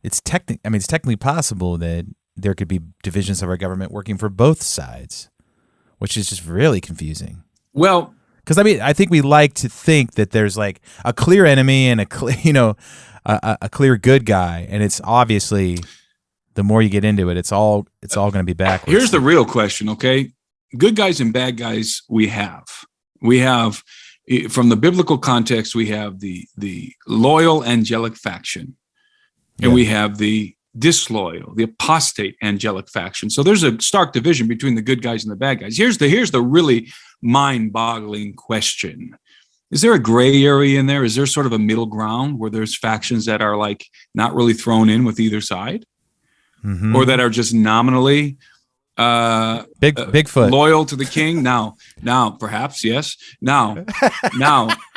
It's technically possible that there could be divisions of our government working for both sides, which is just really confusing. Well, because I think we like to think that there's like a clear enemy and a clear good guy, and it's obviously the more you get into it, it's all going to be backwards. Here's the real question, okay? Good guys and bad guys we have. From the biblical context, we have the loyal angelic faction. And we have the disloyal, the apostate angelic faction. So there's a stark division between the good guys and the bad guys. Here's the really mind-boggling question. Is there a gray area in there? Is there sort of a middle ground where there's factions that are like not really thrown in with either side? Mm-hmm. Or that are just nominally Bigfoot loyal to the king? Now, perhaps, yes. Now,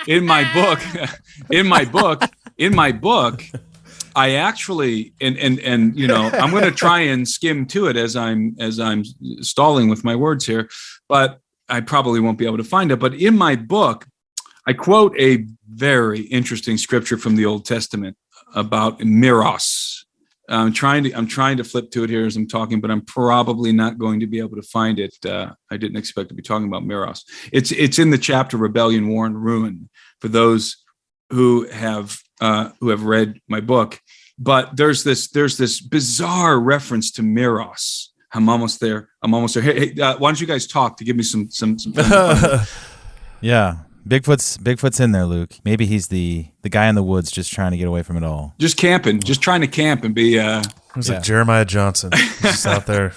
in my book, I actually, and I'm going to try and skim to it as I'm stalling with my words here, but I probably won't be able to find it. But in my book, I quote a very interesting scripture from the Old Testament about Miros. I'm trying to flip to it here as I'm talking, but I'm probably not going to be able to find it. I didn't expect to be talking about Miros. It's in the chapter Rebellion, War, and Ruin for those who have read my book. But there's this bizarre reference to Miros. I'm almost there. Hey, why don't you guys talk to give me some Yeah. Bigfoot's in there, Luke. Maybe he's the guy in the woods just trying to get away from it all. Just camping, just trying to camp and be It's like Jeremiah Johnson just out there.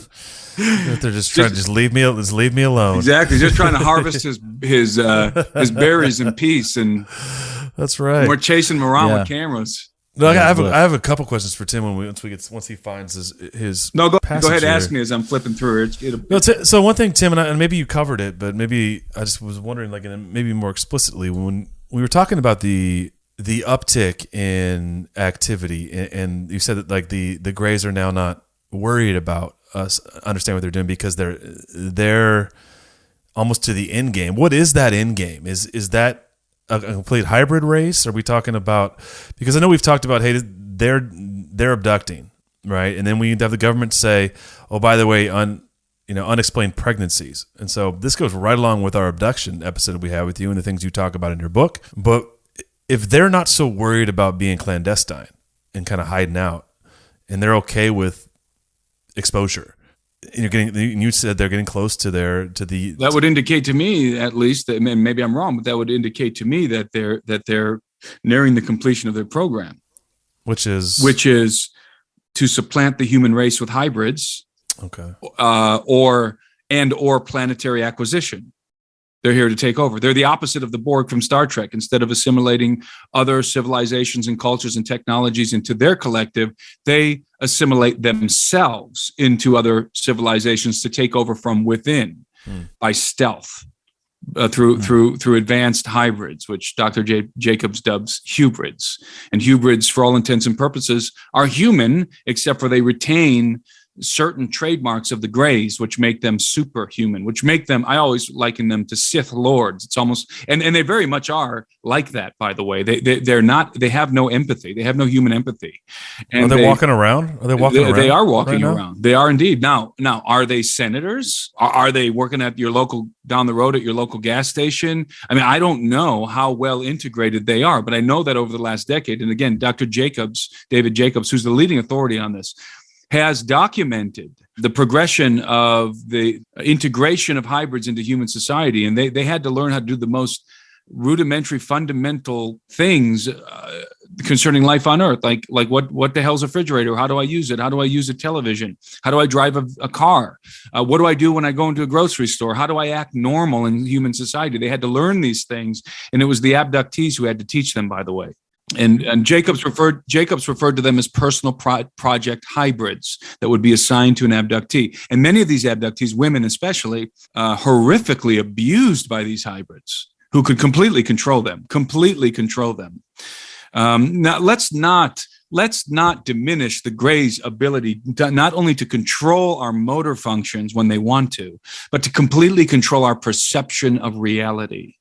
They're just trying to leave me alone. Exactly, just trying to harvest his berries in peace, and that's right. We're chasing him around with cameras. No, I have a couple questions for Tim once he finds his. No, go ahead. Here. Ask me as I'm flipping through it. So one thing, Tim, and maybe you covered it, but maybe I just was wondering, like, maybe more explicitly, when we were talking about the uptick in activity, and you said that like the Greys are now not worried about us understanding what they're doing because they're almost to the end game. What is that end game? Is that a complete hybrid race? Are we talking about, because I know we've talked about, hey, they're abducting, right? And then we have the government say, oh, by the way, unexplained pregnancies. And so this goes right along with our abduction episode we have with you and the things you talk about in your book. But if they're not so worried about being clandestine and kind of hiding out, and they're okay with exposure, you said they're getting close to the. That would indicate to me, at least, that maybe I'm wrong, but that would indicate to me that they're nearing the completion of their program, which is to supplant the human race with hybrids, or planetary acquisition. They're here to take over. They're the opposite of the Borg from Star Trek. Instead of assimilating other civilizations and cultures and technologies into their collective, they assimilate themselves into other civilizations to take over from within by stealth through advanced hybrids, which Dr. Jacobs dubs hybrids. And hybrids, for all intents and purposes, are human, except for they retain certain trademarks of the Greys, which make them superhuman, which make them, I always liken them to Sith Lords. It's almost, and they very much are like that, by the way. They're not, they have no empathy. They have no human empathy. And are they walking around? Are they walking around? They are walking around. They are indeed. Now, are they senators? Are they working at your local, down the road at your local gas station? I mean, I don't know how well integrated they are, but I know that over the last decade, and again, Dr. Jacobs, David Jacobs, who's the leading authority on this, has documented the progression of the integration of hybrids into human society. And they had to learn how to do the most rudimentary, fundamental things concerning life on Earth, like what the hell's a refrigerator? How do I use it? How do I use a television? How do I drive a car? What do I do when I go into a grocery store? How do I act normal in human society? They had to learn these things. And it was the abductees who had to teach them, by the way. And Jacobs referred to them as personal project hybrids that would be assigned to an abductee. And many of these abductees, women especially, horrifically abused by these hybrids who could completely control them. Now, let's not diminish the Greys' ability not only to control our motor functions when they want to, but to completely control our perception of reality.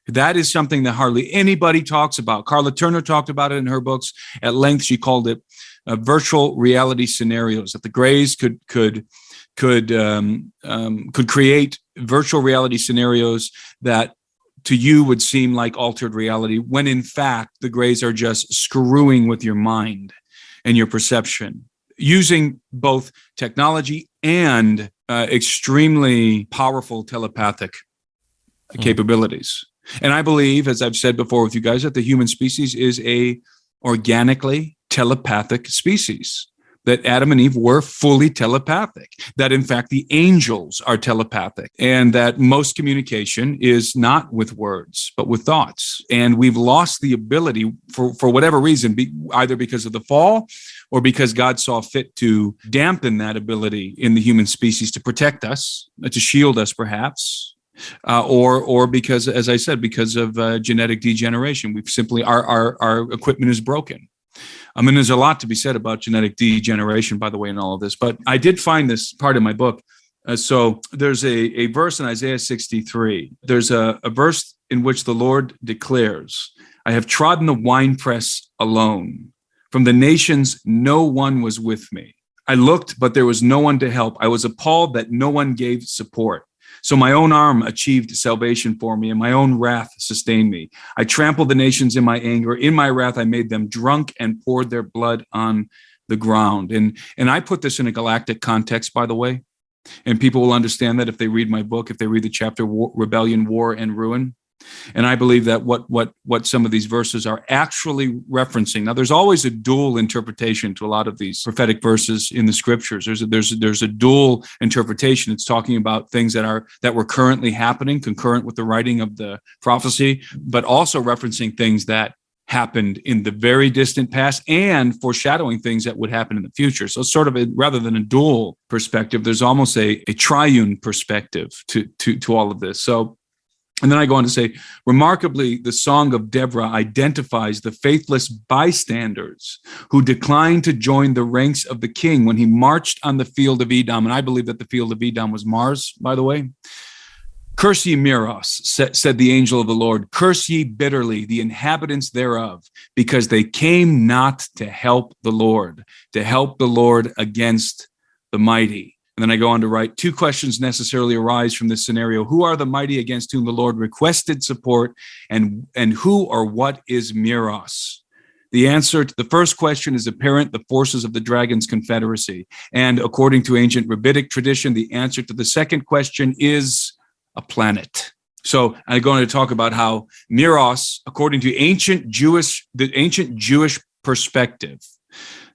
That is something that hardly anybody talks about. Carla Turner talked about it in her books at length. She called it virtual reality scenarios, that the Greys could create virtual reality scenarios that to you would seem like altered reality, when in fact the Greys are just screwing with your mind and your perception, using both technology and extremely powerful telepathic capabilities. And I believe, as I've said before with you guys, that the human species is a organically telepathic species, that Adam and Eve were fully telepathic, that in fact the angels are telepathic, and that most communication is not with words, but with thoughts. And we've lost the ability for whatever reason, either because of the fall or because God saw fit to dampen that ability in the human species to protect us, to shield us perhaps, or because, as I said, because of genetic degeneration. We've simply, our equipment is broken. I mean, there's a lot to be said about genetic degeneration, by the way, in all of this. But I did find this part of my book. So there's a verse in Isaiah 63. There's a verse in which the Lord declares, "I have trodden the winepress alone. From the nations, no one was with me. I looked, but there was no one to help. I was appalled that no one gave support. So my own arm achieved salvation for me, and my own wrath sustained me. I trampled the nations in my anger. In my wrath, I made them drunk and poured their blood on the ground." And I put this in a galactic context, by the way, and people will understand that if they read my book, if they read the chapter Rebellion, War, and Ruin. And I believe that what some of these verses are actually referencing. Now, there's always a dual interpretation to a lot of these prophetic verses in the scriptures. There's a dual interpretation. It's talking about things that were currently happening, concurrent with the writing of the prophecy, but also referencing things that happened in the very distant past and foreshadowing things that would happen in the future. So it's sort of rather than a dual perspective, there's almost a triune perspective to all of this. So. And then I go on to say, remarkably, the Song of Deborah identifies the faithless bystanders who declined to join the ranks of the king when he marched on the field of Edom. And I believe that the field of Edom was Mars, by the way. "Curse ye Meros," said the angel of the Lord. "Curse ye bitterly the inhabitants thereof, because they came not to help the Lord against the mighty." And then I go on to write, two questions necessarily arise from this scenario. Who are the mighty against whom the Lord requested support, and who or what is Meros? The answer to the first question is apparent: the forces of the dragon's confederacy. And according to ancient rabbinic tradition, the answer to the second question is a planet. So I'm going to talk about how Miros, according to the ancient Jewish perspective,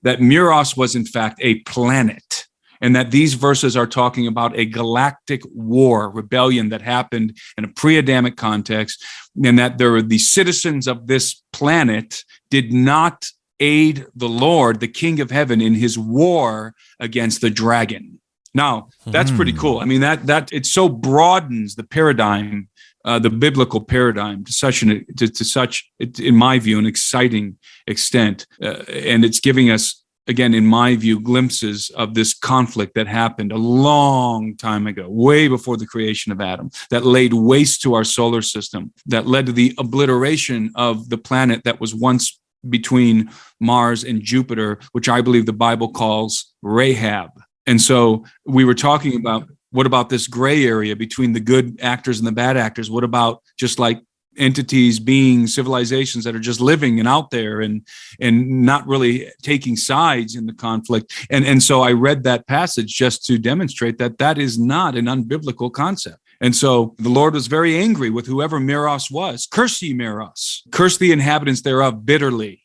that Miros was in fact a planet, and that these verses are talking about a galactic war, rebellion that happened in a pre-Adamic context, and that the citizens of this planet did not aid the Lord, the King of Heaven, in his war against the dragon. Now, that's pretty cool. I mean, that it so broadens the paradigm, the biblical paradigm, to such, in my view, an exciting extent, and it's giving us, again, in my view, glimpses of this conflict that happened a long time ago, way before the creation of Adam, that laid waste to our solar system, that led to the obliteration of the planet that was once between Mars and Jupiter, which I believe the Bible calls Rahab. And so we were talking about, what about this gray area between the good actors and the bad actors? What about just like entities, beings, civilizations that are just living and out there and not really taking sides in the conflict? And so I read that passage just to demonstrate that is not an unbiblical concept. And so the Lord was very angry with whoever Miros was. Curse ye Miros, curse the inhabitants thereof bitterly.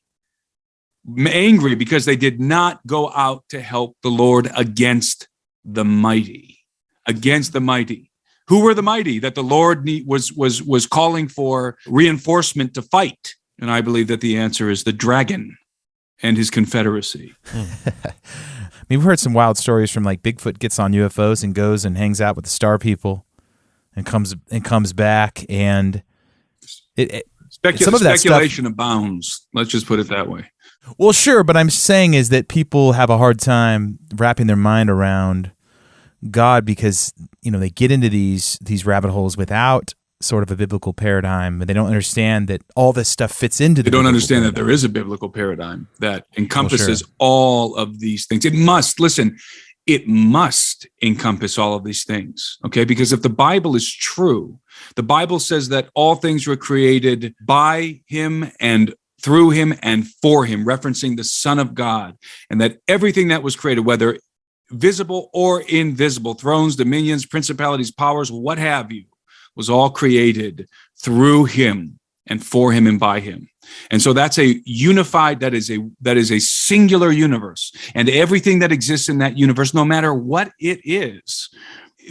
Angry because they did not go out to help the Lord against the mighty. Against the mighty. Who were the mighty that the Lord was calling for reinforcement to fight? And I believe that the answer is the dragon and his confederacy. I mean, we've heard some wild stories from like Bigfoot gets on UFOs and goes and hangs out with the star people and comes back, and some of that speculation stuff abounds. Let's just put it that way. Well, sure, but I'm saying is that people have a hard time wrapping their mind around God because, they get into these rabbit holes without sort of a biblical paradigm, and they don't understand that all this stuff fits into the They don't understand paradigm. that there is a biblical paradigm that encompasses all of these things. It must encompass all of these things, okay? Because if the Bible is true, the Bible says that all things were created by him and through him and for him, referencing the Son of God, and that everything that was created, whether visible or invisible, thrones, dominions, principalities, powers, what have you, was all created through him and for him and by him. And so that's a unified, that is a singular universe. And everything that exists in that universe, no matter what it is,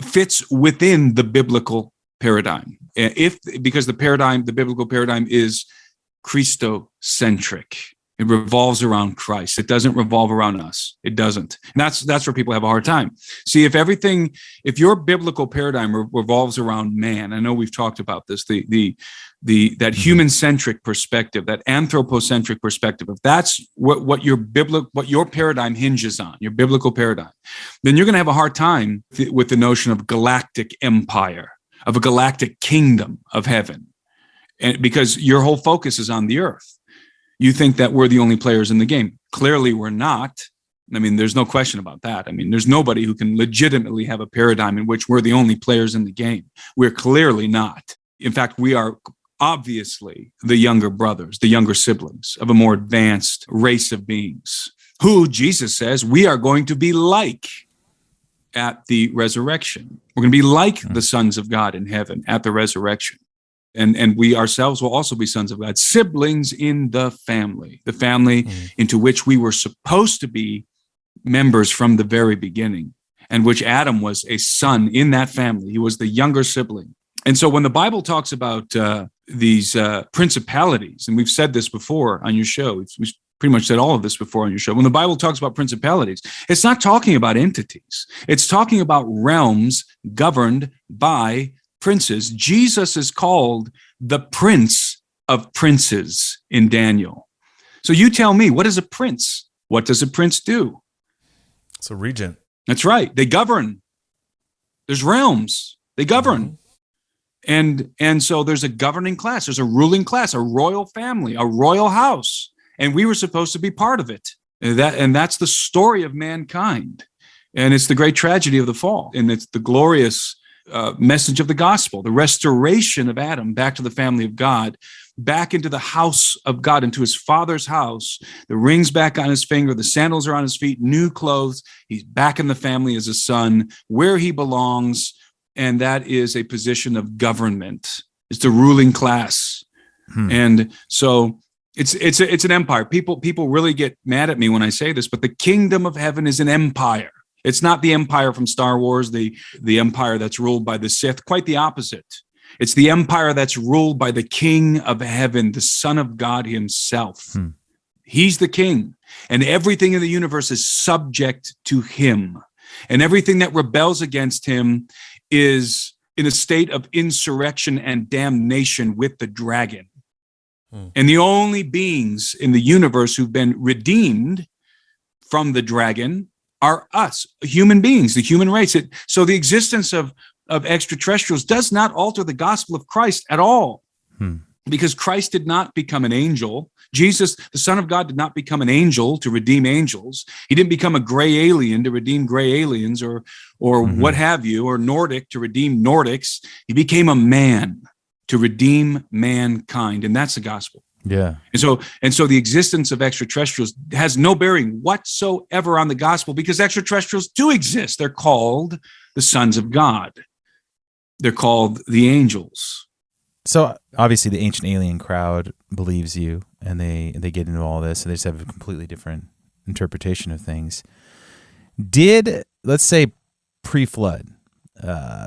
fits within the biblical paradigm. Because the biblical paradigm is Christocentric. It revolves around Christ. It doesn't revolve around us. It doesn't. And that's where people have a hard time. See, if your biblical paradigm revolves around man, I know we've talked about this, that human-centric perspective, that anthropocentric perspective, if that's what your paradigm hinges on, your biblical paradigm, then you're going to have a hard time with the notion of galactic empire, of a galactic kingdom of heaven, and because your whole focus is on the earth. You think that we're the only players in the game. Clearly, we're not. I mean, there's no question about that. I mean, there's nobody who can legitimately have a paradigm in which we're the only players in the game. We're clearly not. In fact, we are obviously the younger brothers, the younger siblings of a more advanced race of beings who Jesus says we are going to be like at the resurrection. We're going to be like the sons of God in heaven at the resurrection. And we ourselves will also be sons of God, siblings in the family into which we were supposed to be members from the very beginning, and which Adam was a son in that family. He was the younger sibling. And so when the Bible talks about these principalities, and we've said this before on your show, we've pretty much said all of this before on your show. When the Bible talks about principalities, it's not talking about entities. It's talking about realms governed by princes. Jesus is called the Prince of Princes in Daniel. So you tell me, what is a prince? What does a prince do? It's a regent. That's right. They govern. There's realms. They govern. And so there's a governing class. There's a ruling class, a royal family, a royal house. And we were supposed to be part of it. And that's the story of mankind. And it's the great tragedy of the fall. And it's the glorious message of the gospel, the restoration of Adam back to the family of God, back into the house of God, into his Father's house. The ring's back on his finger, the sandals are on his feet, new clothes. He's back in the family as a son, where he belongs, and that is a position of government. It's the ruling class. And so it's an empire. People really get mad at me when I say this, but the kingdom of heaven is an empire. It's not the empire from Star Wars, the empire that's ruled by the Sith. Quite the opposite. It's the empire that's ruled by the King of heaven, the Son of God himself. He's the king, and everything in the universe is subject to him. And everything that rebels against him is in a state of insurrection and damnation with the dragon. And the only beings in the universe who've been redeemed from the dragon are us, human beings, the human race. So the existence of extraterrestrials does not alter the gospel of Christ at all, because Christ did not become an angel. Jesus, the Son of God, did not become an angel to redeem angels. He didn't become a gray alien to redeem gray aliens or what have you, or Nordic to redeem Nordics. He became a man to redeem mankind, and that's the gospel. Yeah. And so the existence of extraterrestrials has no bearing whatsoever on the gospel, because extraterrestrials do exist. They're called the sons of God. They're called the angels. So obviously the ancient alien crowd believes you, and they get into all this, and they just have a completely different interpretation of things. Did, let's say, pre-flood,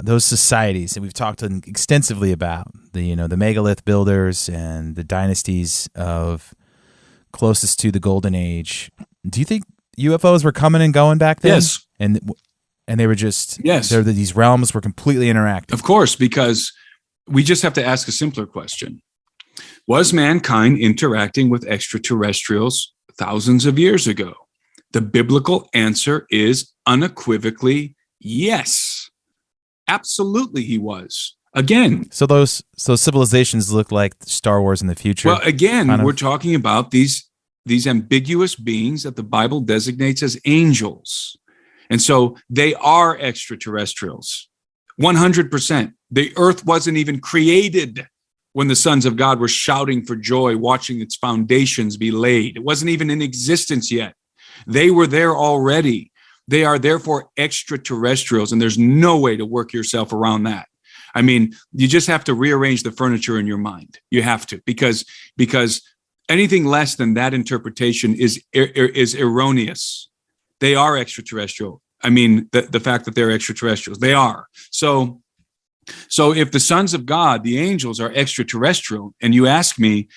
those societies that we've talked extensively about, the megalith builders and the dynasties of closest to the golden age, do you think UFOs were coming and going back then? Yes. And they were just, yes, these realms were completely interactive. Of course, because we just have to ask a simpler question. Was mankind interacting with extraterrestrials thousands of years ago? The biblical answer is unequivocally yes. Absolutely, he was. Again. So those civilizations look like Star Wars in the future. Well, again, we're talking about these ambiguous beings that the Bible designates as angels. And so they are extraterrestrials. 100%. The earth wasn't even created when the sons of God were shouting for joy, watching its foundations be laid. It wasn't even in existence yet. They were there already. They are therefore extraterrestrials, and there's no way to work yourself around that. I mean, you just have to rearrange the furniture in your mind. You have to, because anything less than that interpretation is erroneous. They are extraterrestrial. I mean, the fact that they're extraterrestrials, they are. So if the sons of God, the angels, are extraterrestrial, and you ask me,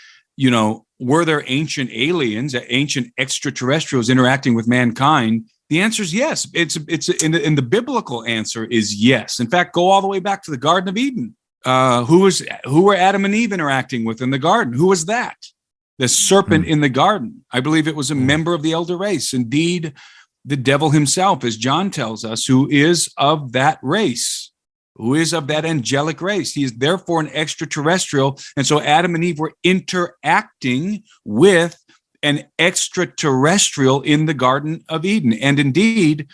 were there ancient aliens, ancient extraterrestrials interacting with mankind? The answer is yes. It's in the biblical answer is yes. In fact, go all the way back to the Garden of Eden. Who were Adam and Eve interacting with in the garden? Who was that? The serpent in the garden. I believe it was a member of the elder race. Indeed, the devil himself, as John tells us, who is of that race, who is of that angelic race. He is therefore an extraterrestrial. And so Adam and Eve were interacting with an extraterrestrial in the Garden of Eden. And indeed,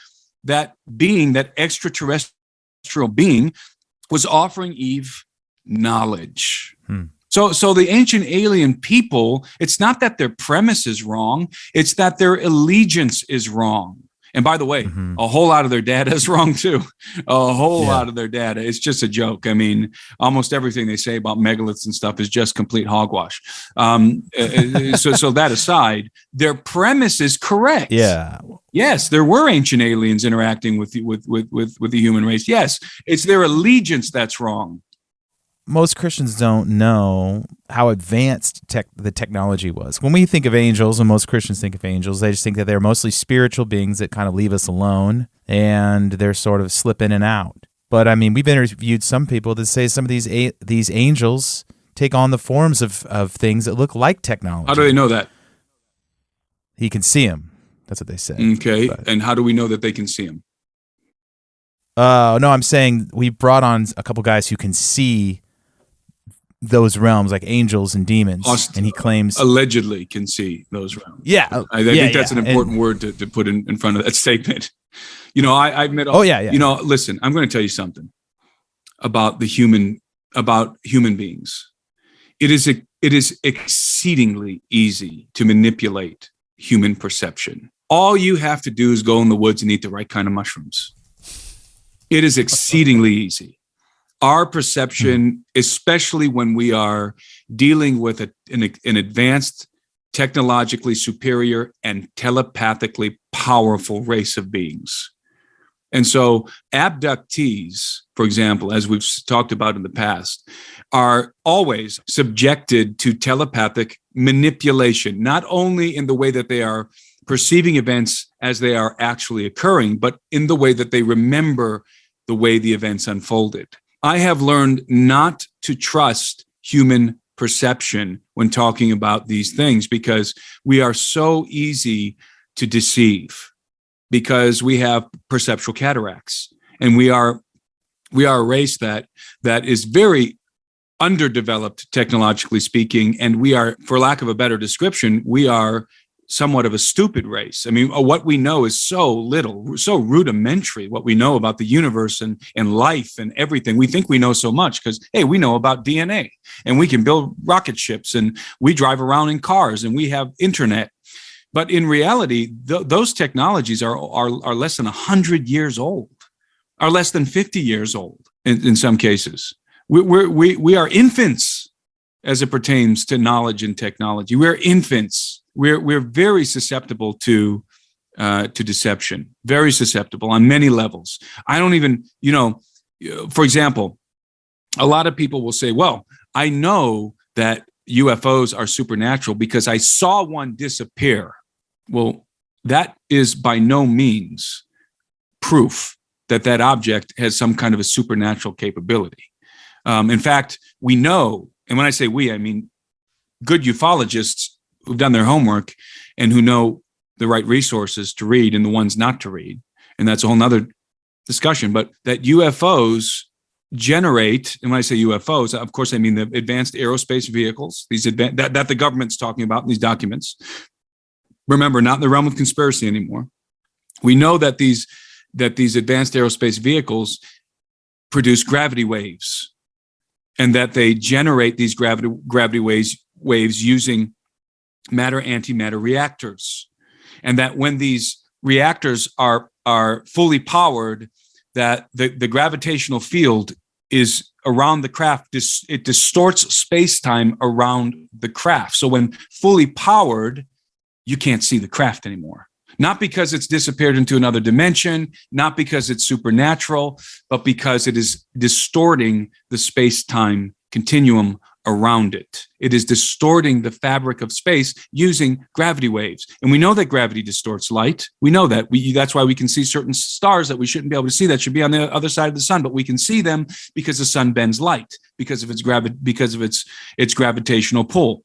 that being, that extraterrestrial being, was offering Eve knowledge. So the ancient alien people, it's not that their premise is wrong, it's that their allegiance is wrong. And by the way, a whole lot of their data is wrong too. A whole lot of their data. It's just a joke. I mean, almost everything they say about megaliths and stuff is just complete hogwash. So that aside, their premise is correct. Yeah. Yes, there were ancient aliens interacting with the human race. Yes, it's their allegiance that's wrong. Most Christians don't know how advanced the technology was. When we think of angels, and most Christians think of angels, they just think that they're mostly spiritual beings that kind of leave us alone, and they're sort of slip in and out. But I mean, we've interviewed some people that say some of these angels take on the forms of things that look like technology. How do they know that? He can see them. That's what they say. Okay, and how do we know that they can see them? No, I'm saying we brought on a couple guys who can see those realms, like angels and demons, and he claims allegedly can see those realms. Yeah, I think that's an important word to put in front of that statement. I've met. Listen, I'm going to tell you something about human beings. It is it is exceedingly easy to manipulate human perception. All you have to do is go in the woods and eat the right kind of mushrooms. It is exceedingly easy. Our perception, especially when we are dealing with an advanced, technologically superior, and telepathically powerful race of beings. And so abductees, for example, as we've talked about in the past, are always subjected to telepathic manipulation, not only in the way that they are perceiving events as they are actually occurring, but in the way that they remember the way the events unfolded. I have learned not to trust human perception when talking about these things because we are so easy to deceive, because we have perceptual cataracts, and we are a race that is very underdeveloped technologically speaking, and we are, for lack of a better description, we are somewhat of a stupid race. I mean, what we know is so little, so rudimentary, what we know about the universe and life and everything. We think we know so much because, hey, we know about DNA, and we can build rocket ships, and we drive around in cars, and we have internet. But in reality, those technologies are less than 100 years old, are less than 50 years old in some cases. We are infants as it pertains to knowledge and technology. We're infants. We're very susceptible to deception, very susceptible on many levels. I don't even, for example, a lot of people will say, well, I know that UFOs are supernatural because I saw one disappear. Well, that is by no means proof that that object has some kind of a supernatural capability. In fact, we know, and when I say we, I mean good ufologists who've done their homework and who know the right resources to read and the ones not to read. And that's a whole nother discussion, but that UFOs generate, and when I say UFOs, of course, I mean the advanced aerospace vehicles, that the government's talking about in these documents. Remember, not in the realm of conspiracy anymore. We know that these advanced aerospace vehicles produce gravity waves, and that they generate these gravity waves using matter-antimatter reactors, and that when these reactors are fully powered, that the gravitational field is around the craft. It distorts space-time around the craft. So when fully powered, you can't see the craft anymore. Not because it's disappeared into another dimension, not because it's supernatural, but because it is distorting the space-time continuum around it. It is distorting the fabric of space using gravity waves. And we know that gravity distorts light. We know that. That's why we can see certain stars that we shouldn't be able to see, that should be on the other side of the sun, but we can see them because the sun bends light, because of its gravitational pull.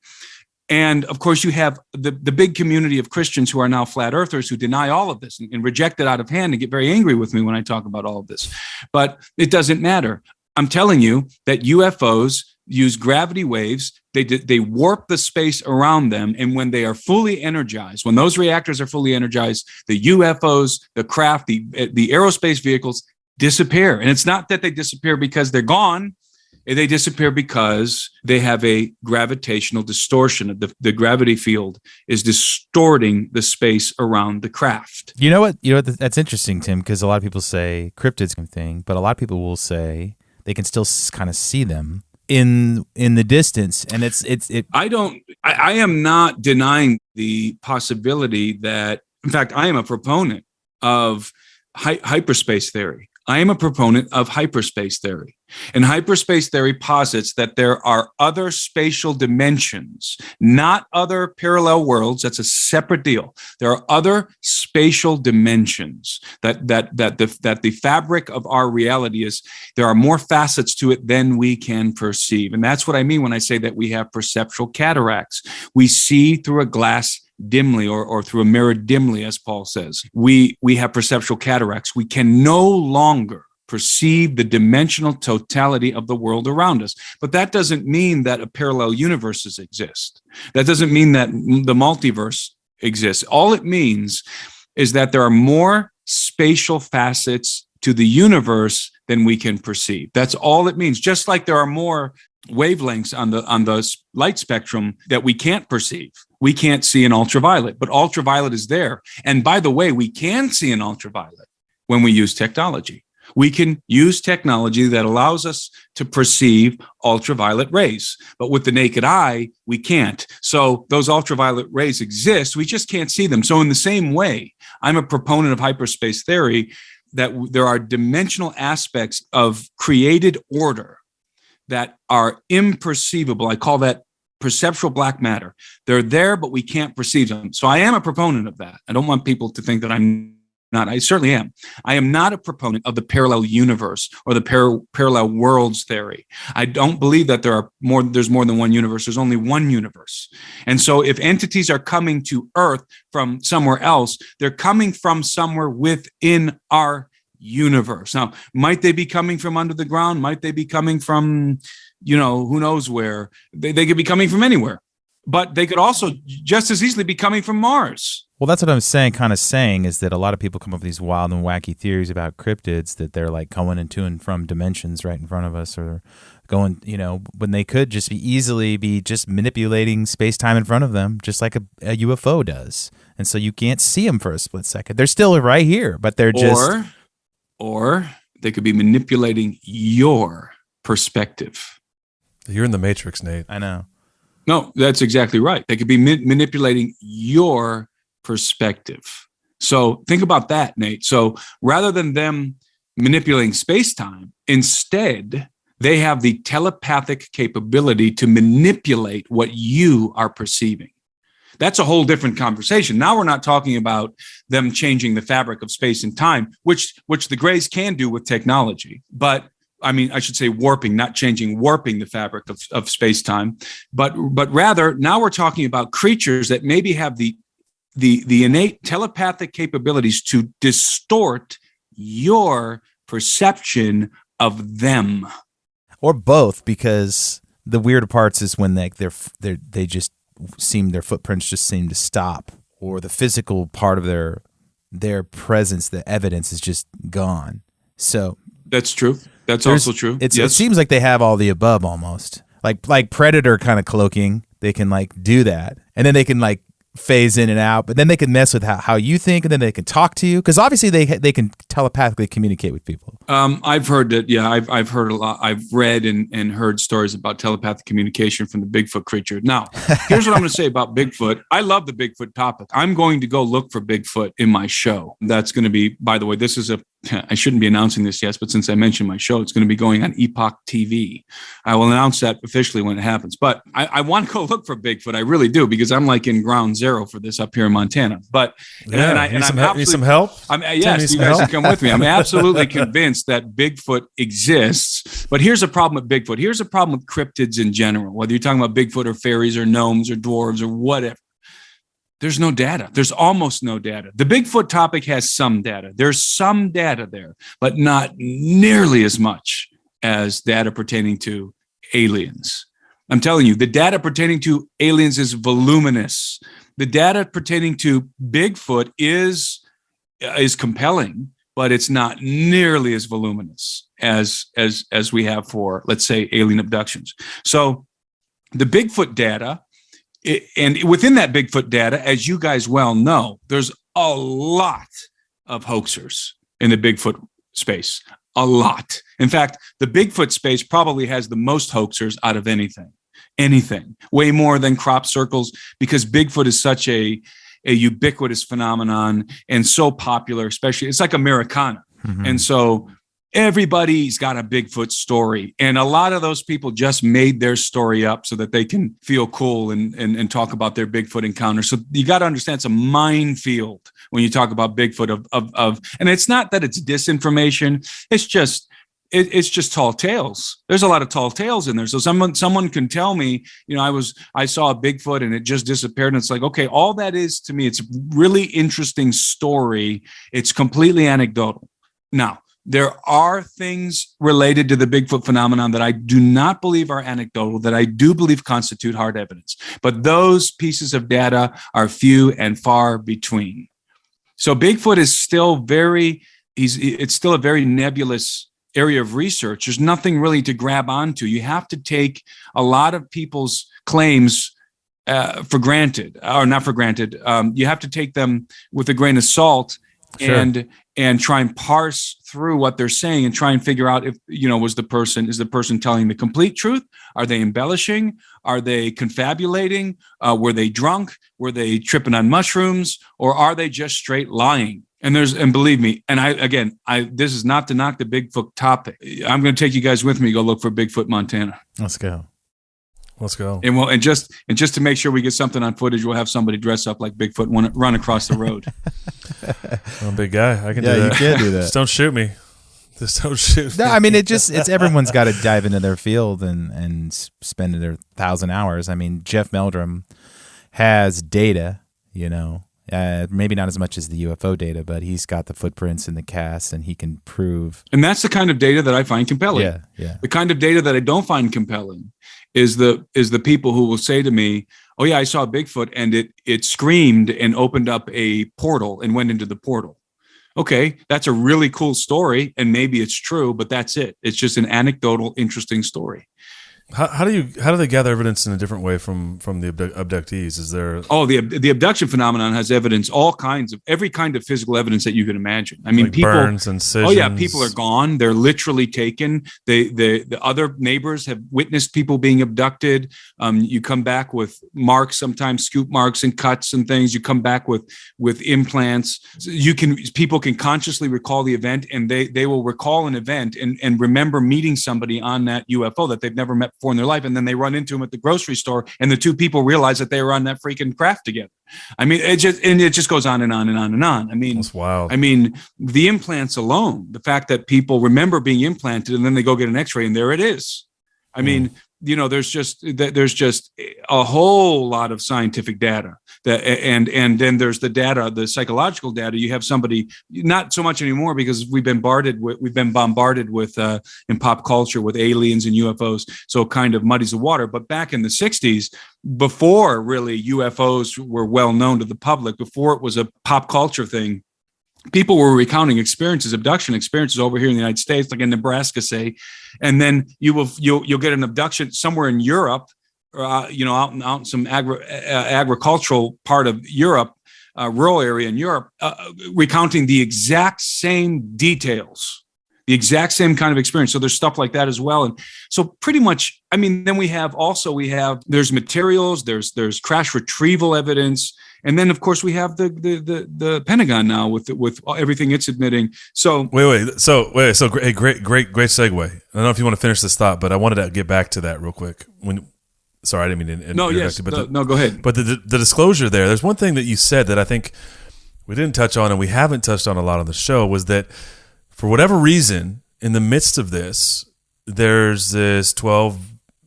And of course, you have the big community of Christians who are now flat earthers who deny all of this and reject it out of hand and get very angry with me when I talk about all of this. But it doesn't matter. I'm telling you that UFOs use gravity waves. They warp the space around them. And when they are fully energized, when those reactors are fully energized, the UFOs, the craft, the aerospace vehicles disappear. And it's not that they disappear because they're gone. They disappear because they have a gravitational distortion. The gravity field is distorting the space around the craft. You know what? That's interesting, Tim, because a lot of people say cryptids kind of thing, but a lot of people will say they can still kind of see them in the distance, and I am not denying the possibility that, in fact, I am a proponent of hyperspace theory. I am a proponent of hyperspace theory. And hyperspace theory posits that there are other spatial dimensions, not other parallel worlds. That's a separate deal. There are other spatial dimensions that the fabric of our reality is. There are more facets to it than we can perceive. And that's what I mean when I say that we have perceptual cataracts. We see through a glass dimly, or through a mirror dimly, as Paul says. We have perceptual cataracts. We can no longer perceive the dimensional totality of the world around us. But that doesn't mean that a parallel universes exist. That doesn't mean that the multiverse exists. All it means is that there are more spatial facets to the universe than we can perceive. That's all it means. Just like there are more wavelengths on the light spectrum that we can't perceive. We can't see an ultraviolet, but ultraviolet is there. And by the way, we can see an ultraviolet when we use technology. We can use technology that allows us to perceive ultraviolet rays, but with the naked eye, we can't. So those ultraviolet rays exist. We just can't see them. So in the same way, I'm a proponent of hyperspace theory that there are dimensional aspects of created order that are imperceivable. I call that perceptual black matter. They're there, but we can't perceive them. So I am a proponent of that. I don't want people to think that I'm not. I certainly am. I am not a proponent of the parallel universe or the parallel worlds theory. I don't believe that there's more than one universe. There's only one universe. And so if entities are coming to Earth from somewhere else, they're coming from somewhere within our universe. Now, might they be coming from under the ground? Might they be coming from, who knows where? They could be coming from anywhere, but they could also just as easily be coming from Mars. Well, that's what I'm saying is that a lot of people come up with these wild and wacky theories about cryptids that they're like going into and from dimensions right in front of us, or going, when they could just easily be just manipulating space-time in front of them, just like a UFO does. And so you can't see them for a split second. They're still right here, but they're just... Or they could be manipulating your perspective. You're in the Matrix, Nate. I know. No, that's exactly right. They could be manipulating your perspective. So think about that, Nate. So rather than them manipulating space-time, instead, they have the telepathic capability to manipulate what you are perceiving. That's a whole different conversation. Now we're not talking about them changing the fabric of space and time, which the Greys can do with technology. But I should say warping, not changing, warping the fabric of space-time. But rather, now we're talking about creatures that maybe have the innate telepathic capabilities to distort your perception of them. Or both, because the weird parts is when their footprints just seem to stop, or the physical part of their presence, the evidence is just gone. So that's true. That's also true. It seems like they have all the above almost. Like Predator kind of cloaking. They can do that. And then they can phase in and out, but then they can mess with how you think, and then they can talk to you, because obviously they can telepathically communicate with people. I've heard that. Yeah, I've heard a lot. I've read and heard stories about telepathic communication from the Bigfoot creature. Now, here's what I'm going to say about Bigfoot. I love the Bigfoot topic. I'm going to go look for Bigfoot in my show. That's going to be, by the way, I shouldn't be announcing this yet, but since I mentioned my show, it's going to be going on Epoch TV. I will announce that officially when it happens. But I want to go look for Bigfoot. I really do, because I'm in ground zero for this up here in Montana. But need some help? Yes, you guys can come with me. I'm absolutely convinced that Bigfoot exists. But here's a problem with Bigfoot. Here's a problem with cryptids in general, whether you're talking about Bigfoot or fairies or gnomes or dwarves or whatever. There's no data. There's almost no data. The Bigfoot topic has some data. There's some data there, but not nearly as much as data pertaining to aliens. I'm telling you, the data pertaining to aliens is voluminous. The data pertaining to Bigfoot is compelling, but it's not nearly as voluminous as we have for, let's say, alien abductions. So the Bigfoot data, and within that Bigfoot data, as you guys well know, there's a lot of hoaxers in the Bigfoot space. A lot. In fact, the Bigfoot space probably has the most hoaxers out of anything, way more than crop circles, because Bigfoot is such a ubiquitous phenomenon and so popular, especially, it's like Americana. Mm-hmm. And so everybody's got a Bigfoot story. And a lot of those people just made their story up so that they can feel cool and talk about their Bigfoot encounter. So you got to understand, it's a minefield when you talk about Bigfoot and it's not that it's disinformation. It's just tall tales. There's a lot of tall tales in there. So someone can tell me, I saw a Bigfoot and it just disappeared. And it's like, okay, all that is to me, it's a really interesting story. It's completely anecdotal. Now, there are things related to the Bigfoot phenomenon that I do not believe are anecdotal, that I do believe constitute hard evidence. But those pieces of data are few and far between. So Bigfoot is still it's still a very nebulous area of research, there's nothing really to grab onto. You have to take a lot of people's claims for granted, or not for granted. You have to take them with a grain of salt. Sure. And try and parse through what they're saying and try and figure out if, is the person telling the complete truth? Are they embellishing? Are they confabulating? Were they drunk? Were they tripping on mushrooms? Or are they just straight lying? And believe me, this is not to knock the Bigfoot topic. I'm going to take you guys with me, go look for Bigfoot, Montana. Let's go. And just to make sure we get something on footage, we'll have somebody dress up like Bigfoot and run across the road. I'm a big guy. I can do that. You can do that. Just don't shoot me. No, I mean, it's everyone's got to dive into their field and spend their 1,000 hours. I mean, Jeff Meldrum has data, maybe not as much as the UFO data, but he's got the footprints and the casts, and he can prove. And that's the kind of data that I find compelling. Yeah. The kind of data that I don't find compelling is the people who will say to me, "Oh yeah, I saw Bigfoot and it screamed and opened up a portal and went into the portal." Okay, that's a really cool story, and maybe it's true, but that's it. It's just an anecdotal, interesting story. How do they gather evidence in a different way from the abductees? Is there? Oh, the abduction phenomenon has evidence, every kind of physical evidence that you can imagine. I mean, like people burns, incisions. Oh yeah, people are gone. They're literally taken. The other neighbors have witnessed people being abducted. You come back with marks, sometimes scoop marks and cuts and things. You come back with implants. People can consciously recall the event, and they will recall an event and remember meeting somebody on that UFO that they've never met before in their life, and then they run into him at the grocery store, and the two people realize that they were on that freaking craft together. I mean, it just goes on and on and on and on. I mean, that's wild. I mean, the implants alone, the fact that people remember being implanted and then they go get an X-ray and there it is. I mean, there's just a whole lot of scientific data and then there's the data, the psychological data. You have somebody, not so much anymore because we've been bombarded with in pop culture with aliens and UFOs, so it kind of muddies the water. But back in the 60s, before really UFOs were well known to the public, before it was a pop culture thing, people were recounting abduction experiences over here in the United States, like in Nebraska, say, and then you'll get an abduction somewhere in Europe, out in some agricultural part of Europe, rural area in Europe, recounting the exact same details, the exact same kind of experience. So there's stuff like that as well. And so pretty much, I mean, then there's materials, there's crash retrieval evidence. And then, of course, we have the Pentagon now with everything it's admitting. So wait. So great segue. I don't know if you want to finish this thought, but I wanted to get back to that real quick. Sorry, I didn't mean to. Go ahead. But the disclosure there's one thing that you said that I think we didn't touch on, and we haven't touched on a lot on the show, was that for whatever reason, in the midst of this, there's this 12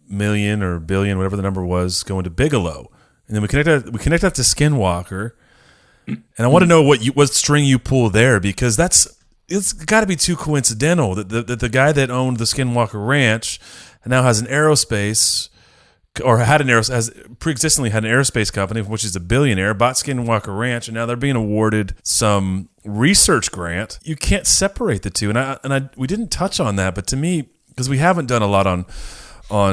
million or billion, whatever the number was, going to Bigelow. And then we connect that to Skinwalker, and I want to know what string you pull there, because it's got to be too coincidental that the guy that owned the Skinwalker Ranch and now has an aerospace, or pre-existingly had an aerospace company, which is a billionaire, bought Skinwalker Ranch, and now they're being awarded some research grant. You can't separate the two, and we didn't touch on that, but to me, because we haven't done a lot on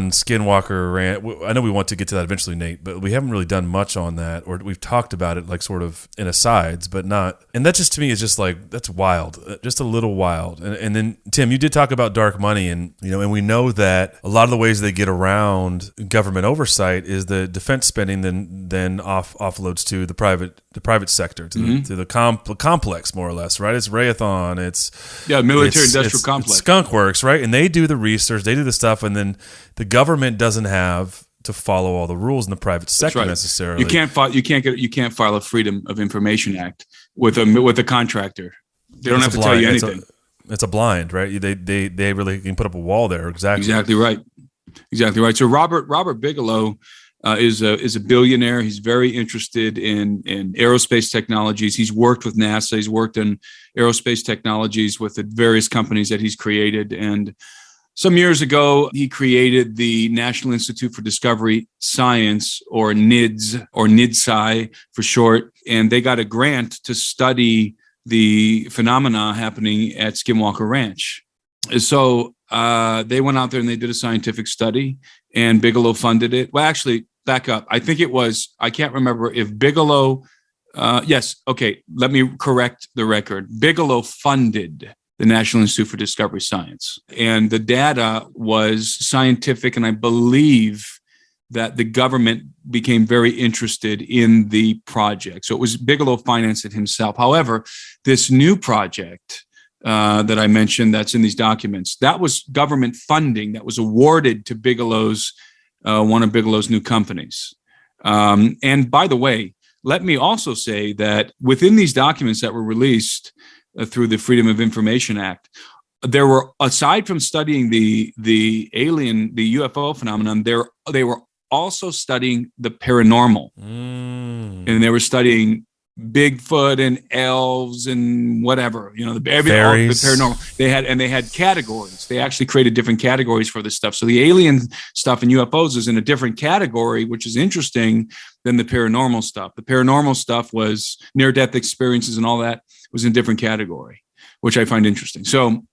Skinwalker Ranch. I know we want to get to that eventually, Nate, but we haven't really done much on that, or we've talked about it like sort of in asides, but not. And that just to me is just like, that's wild, just a little wild. And then Tim, you did talk about dark money, and and we know that a lot of the ways they get around government oversight is the defense spending then offloads to the private sector, to the complex, more or less, right? It's Raytheon, it's military industrial complex, it's Skunk Works, right? And they do the research, they do the stuff, and then the government doesn't have to follow all the rules in the private sector necessarily. You can't file a Freedom of Information Act with a contractor. They don't have to tell you anything. It's a blind, right? They really can put up a wall there. Exactly right. So Robert Bigelow is a billionaire. He's very interested in aerospace technologies. He's worked with NASA. He's worked in aerospace technologies with the various companies that he's created. And some years ago, he created the National Institute for Discovery Science, or NIDS, or NIDSci for short. And they got a grant to study the phenomena happening at Skinwalker Ranch. So they went out there and they did a scientific study, and Bigelow funded it. Well, actually, back up. I think it was, I can't remember if Bigelow, yes, okay, let me correct the record. Bigelow funded the National Institute for Discovery Science, and the data was scientific, and I believe that the government became very interested in the project. So it was Bigelow financed it himself. However, this new project that I mentioned that's in these documents, that was government funding that was awarded to Bigelow's, one of Bigelow's new companies. And by the way, let me also say that within these documents that were released through the Freedom of Information Act, there were, aside from studying the alien, the UFO phenomenon, they were also studying the paranormal. And they were studying Bigfoot and elves and whatever, you know, the paranormal. They had categories. They actually created different categories for this stuff. So the alien stuff in UFOs is in a different category, which is interesting than the paranormal stuff. The paranormal stuff was near-death experiences and all that was in a different category, which I find interesting. So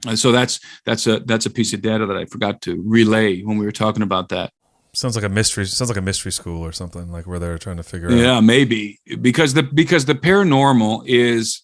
that's a piece of data that I forgot to relay when we were talking about that. Sounds like a mystery school or something, like where they're trying to figure out. Yeah, maybe because the paranormal is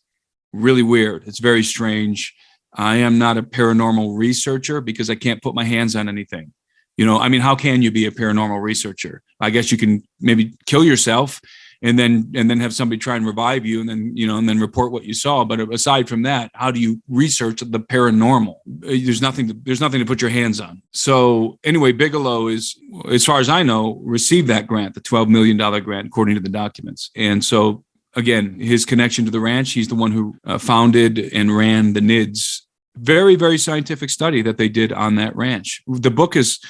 really weird. It's very strange. I am not a paranormal researcher because I can't put my hands on anything. You know, I mean, how can you be a paranormal researcher? I guess you can maybe kill yourself and then have somebody try and revive you and then report what you saw. But aside from that, how do you research the paranormal? There's nothing to put your hands on. So anyway, Bigelow is, as far as I know, received that grant, the $12 million grant, according to the documents. And so again, his connection to the ranch, he's the one who founded and ran the NIDS. Very, very scientific study that they did on that ranch. The book is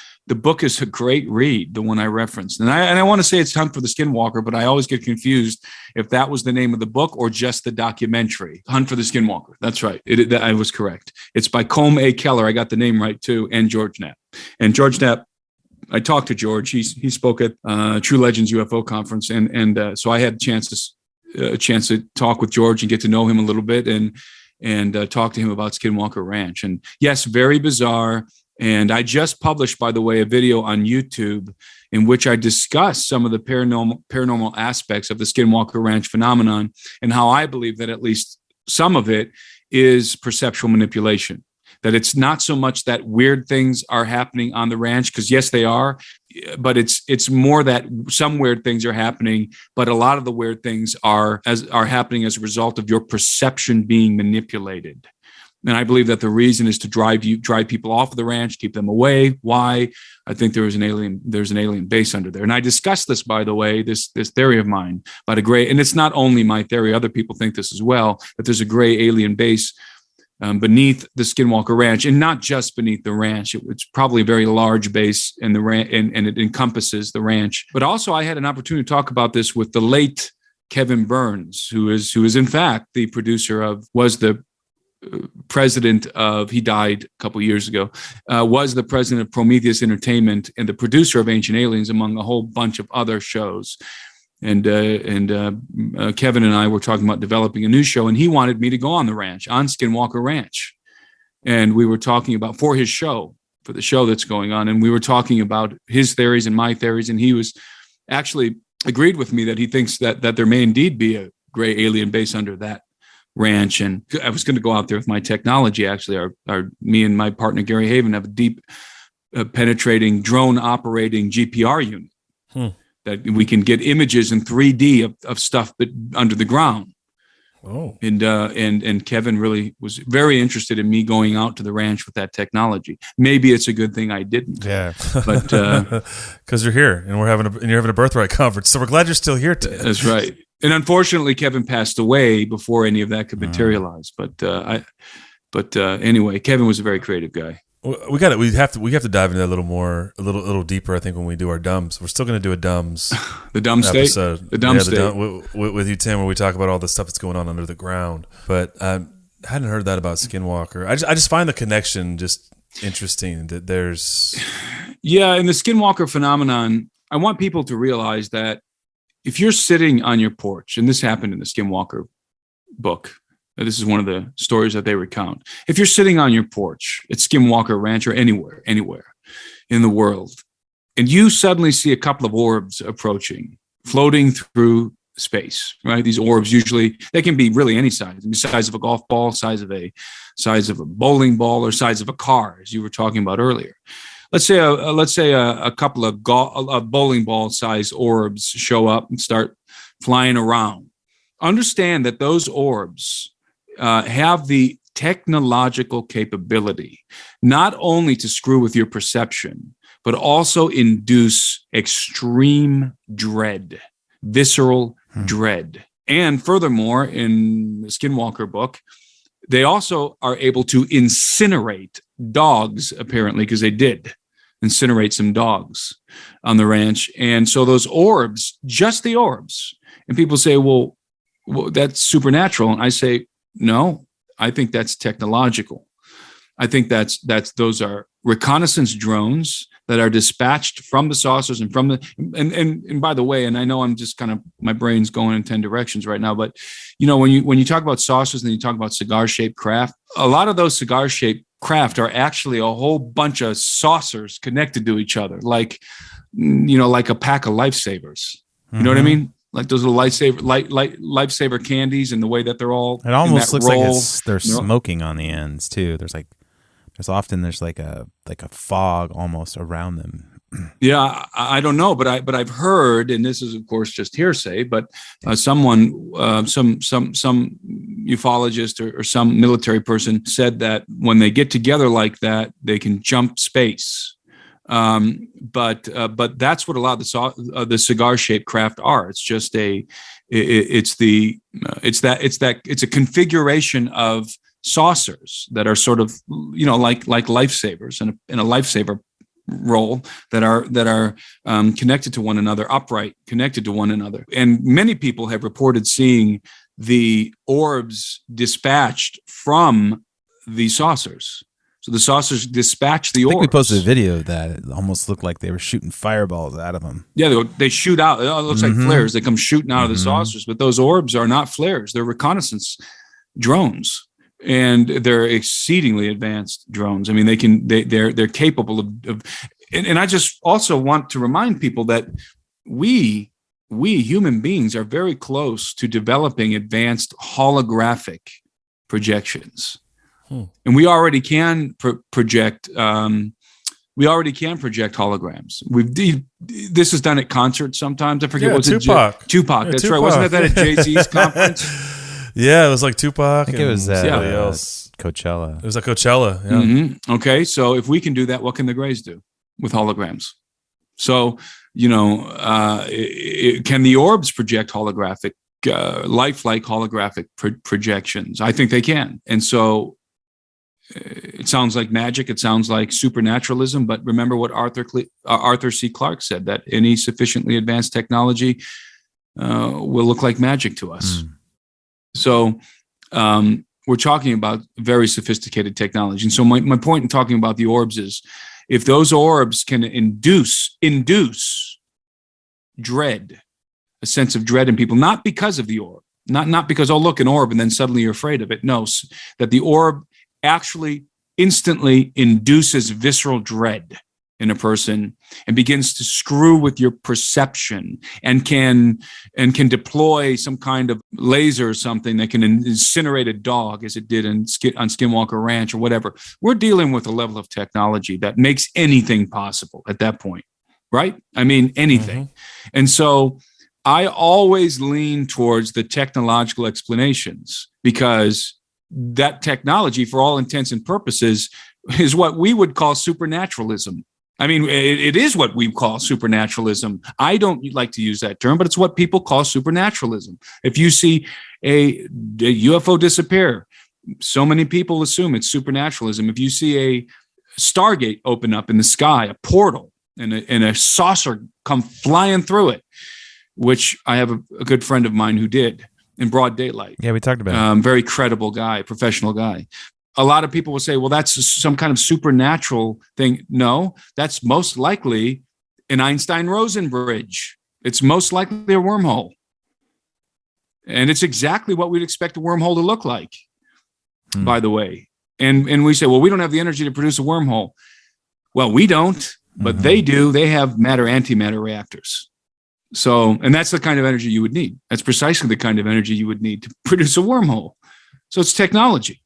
a great read, the one I referenced. And I want to say it's Hunt for the Skinwalker, but I always get confused if that was the name of the book or just the documentary. Hunt for the Skinwalker. That's right. I was correct. It's by Colm A. Keller. I got the name right too. And George Knapp. And George Knapp, I talked to George. He spoke at True Legends UFO conference. And so I had a chance to talk with George and get to know him a little bit and talk to him about Skinwalker Ranch. And yes, very bizarre. And I just published, by the way, a video on YouTube in which I discuss some of the paranormal aspects of the Skinwalker Ranch phenomenon and how I believe that at least some of it is perceptual manipulation. That it's not so much that weird things are happening on the ranch, because yes, they are, but it's more that some weird things are happening, but a lot of the weird things are happening as a result of your perception being manipulated. And I believe that the reason is to drive people off of the ranch, keep them away. Why? I think there's an alien base under there. And I discussed this, by the way, this theory of mine about a gray, and it's not only my theory, other people think this as well, that there's a gray alien base beneath the Skinwalker Ranch, and not just beneath the ranch. It's probably a very large base in the ranch, and it encompasses the ranch. But also I had an opportunity to talk about this with the late Kevin Burns, who is in fact the producer was the president of, he died a couple of years ago, was the president of Prometheus Entertainment and the producer of Ancient Aliens, among a whole bunch of other shows. And Kevin and I were talking about developing a new show, and he wanted me to go on the ranch, on Skinwalker Ranch. And we were talking about, for the show that's going on, and we were talking about his theories and my theories, and he was actually agreed with me that he thinks that there may indeed be a gray alien base under that ranch. And I was going to go out there with my technology. Actually, me and my partner Gary Haven have a deep penetrating drone operating GPR unit that we can get images in 3D of stuff but under the ground. Oh. And Kevin really was very interested in me going out to the ranch with that technology. Maybe it's a good thing I didn't. Yeah, but because you're here and you're having a Birthright conference, so we're glad you're still here today. That's right. And unfortunately, Kevin passed away before any of that could materialize. But anyway, Kevin was a very creative guy. We have to dive into that a little deeper. I think when we do our dumbs, we're still going to do a dumbs, the dumb episode. State, the dumb state with you, Tim, where we talk about all the stuff that's going on under the ground. But I hadn't heard that about Skinwalker. I just find the connection just interesting. That there's in the Skinwalker phenomenon, I want people to realize that if you're sitting on your porch, and this happened in the Skinwalker book, This is one of the stories that they recount. If you're sitting on your porch at Skinwalker Ranch or anywhere in the world, and you suddenly see a couple of orbs approaching, floating through space, right? These orbs usually, they can be really any size. The size of a golf ball, size of a bowling ball, or size of a car, as you were talking about earlier. Let's say a couple of bowling ball size orbs show up and start flying around. Understand that those orbs have the technological capability not only to screw with your perception, but also induce extreme dread, visceral dread. And furthermore, in the Skinwalker book, they also are able to incinerate dogs, apparently, because they did incinerate some dogs on the ranch. And so those orbs, just the orbs, and people say, well, that's supernatural. And I say, no, I think that's technological. I think those are reconnaissance drones that are dispatched from the saucers and from the, and by the way, and I know I'm just kind of, my brain's going in 10 directions right now, but when you talk about saucers and you talk about cigar-shaped craft, a lot of those cigar-shaped craft are actually a whole bunch of saucers connected to each other, like a pack of lifesavers. You know what I mean? Like those little lifesaver candies, and the way that they're all. It almost looks like they're smoking on the ends too. There's often like a fog almost around them. Yeah, I don't know, but I've heard, and this is of course just hearsay, but some ufologist or some military person said that when they get together like that, they can jump space. But that's what a lot of the cigar-shaped craft are. It's just it's a configuration of saucers that are sort of like lifesavers in a lifesaver role that are connected to one another, upright, connected to one another. And many people have reported seeing the orbs dispatched from the saucers. So the saucers dispatch the orbs. I think we posted a video that it almost looked like they were shooting fireballs out of them. Yeah, they shoot out. It looks like flares. They come shooting out of the saucers, but those orbs are not flares. They're reconnaissance drones, and they're exceedingly advanced drones. I mean, they're capable of. And I just also want to remind people that we human beings are very close to developing advanced holographic projections. And we already can project. We already can project holograms. This is done at concerts sometimes. I forget what's Tupac. Tupac. That's right. Wasn't that at Jay-Z's conference? Yeah, it was like Tupac. I think it was else. Coachella. It was at Coachella. Yeah. Mm-hmm. Okay, so if we can do that, what can the Greys do with holograms? So can the orbs project holographic, lifelike holographic projections? I think they can, and so. It sounds like magic. It sounds like supernaturalism. But remember what Arthur C. Clarke said, that any sufficiently advanced technology will look like magic to us. So we're talking about very sophisticated technology. And so my point in talking about the orbs is, if those orbs can induce dread, a sense of dread in people, not because of the orb, not because, oh, look, an orb, and then suddenly you're afraid of it. No, that the orb actually instantly induces visceral dread in a person and begins to screw with your perception, and can deploy some kind of laser or something that can incinerate a dog, as it did on Skinwalker Ranch or whatever. We're dealing with a level of technology that makes anything possible at that point, right? I mean, anything. And so I always lean towards the technological explanations, because that technology, for all intents and purposes, is what we would call supernaturalism. I mean, it is what we call supernaturalism. I don't like to use that term, but it's what people call supernaturalism. If you see a UFO disappear, so many people assume it's supernaturalism. If you see a stargate open up in the sky, a portal, and a saucer come flying through it, which I have a good friend of mine who did, in broad daylight. Yeah, we talked about it. Very credible guy, professional guy. A lot of people will say, well, that's some kind of supernatural thing. No, that's most likely an Einstein-Rosen bridge. It's most likely a wormhole. And it's exactly what we'd expect a wormhole to look like. by the way. And we say, well, we don't have the energy to produce a wormhole. Well, we don't, but they do. They have matter-antimatter reactors. So, and that's the kind of energy you would need. That's precisely the kind of energy you would need to produce a wormhole. So it's technology.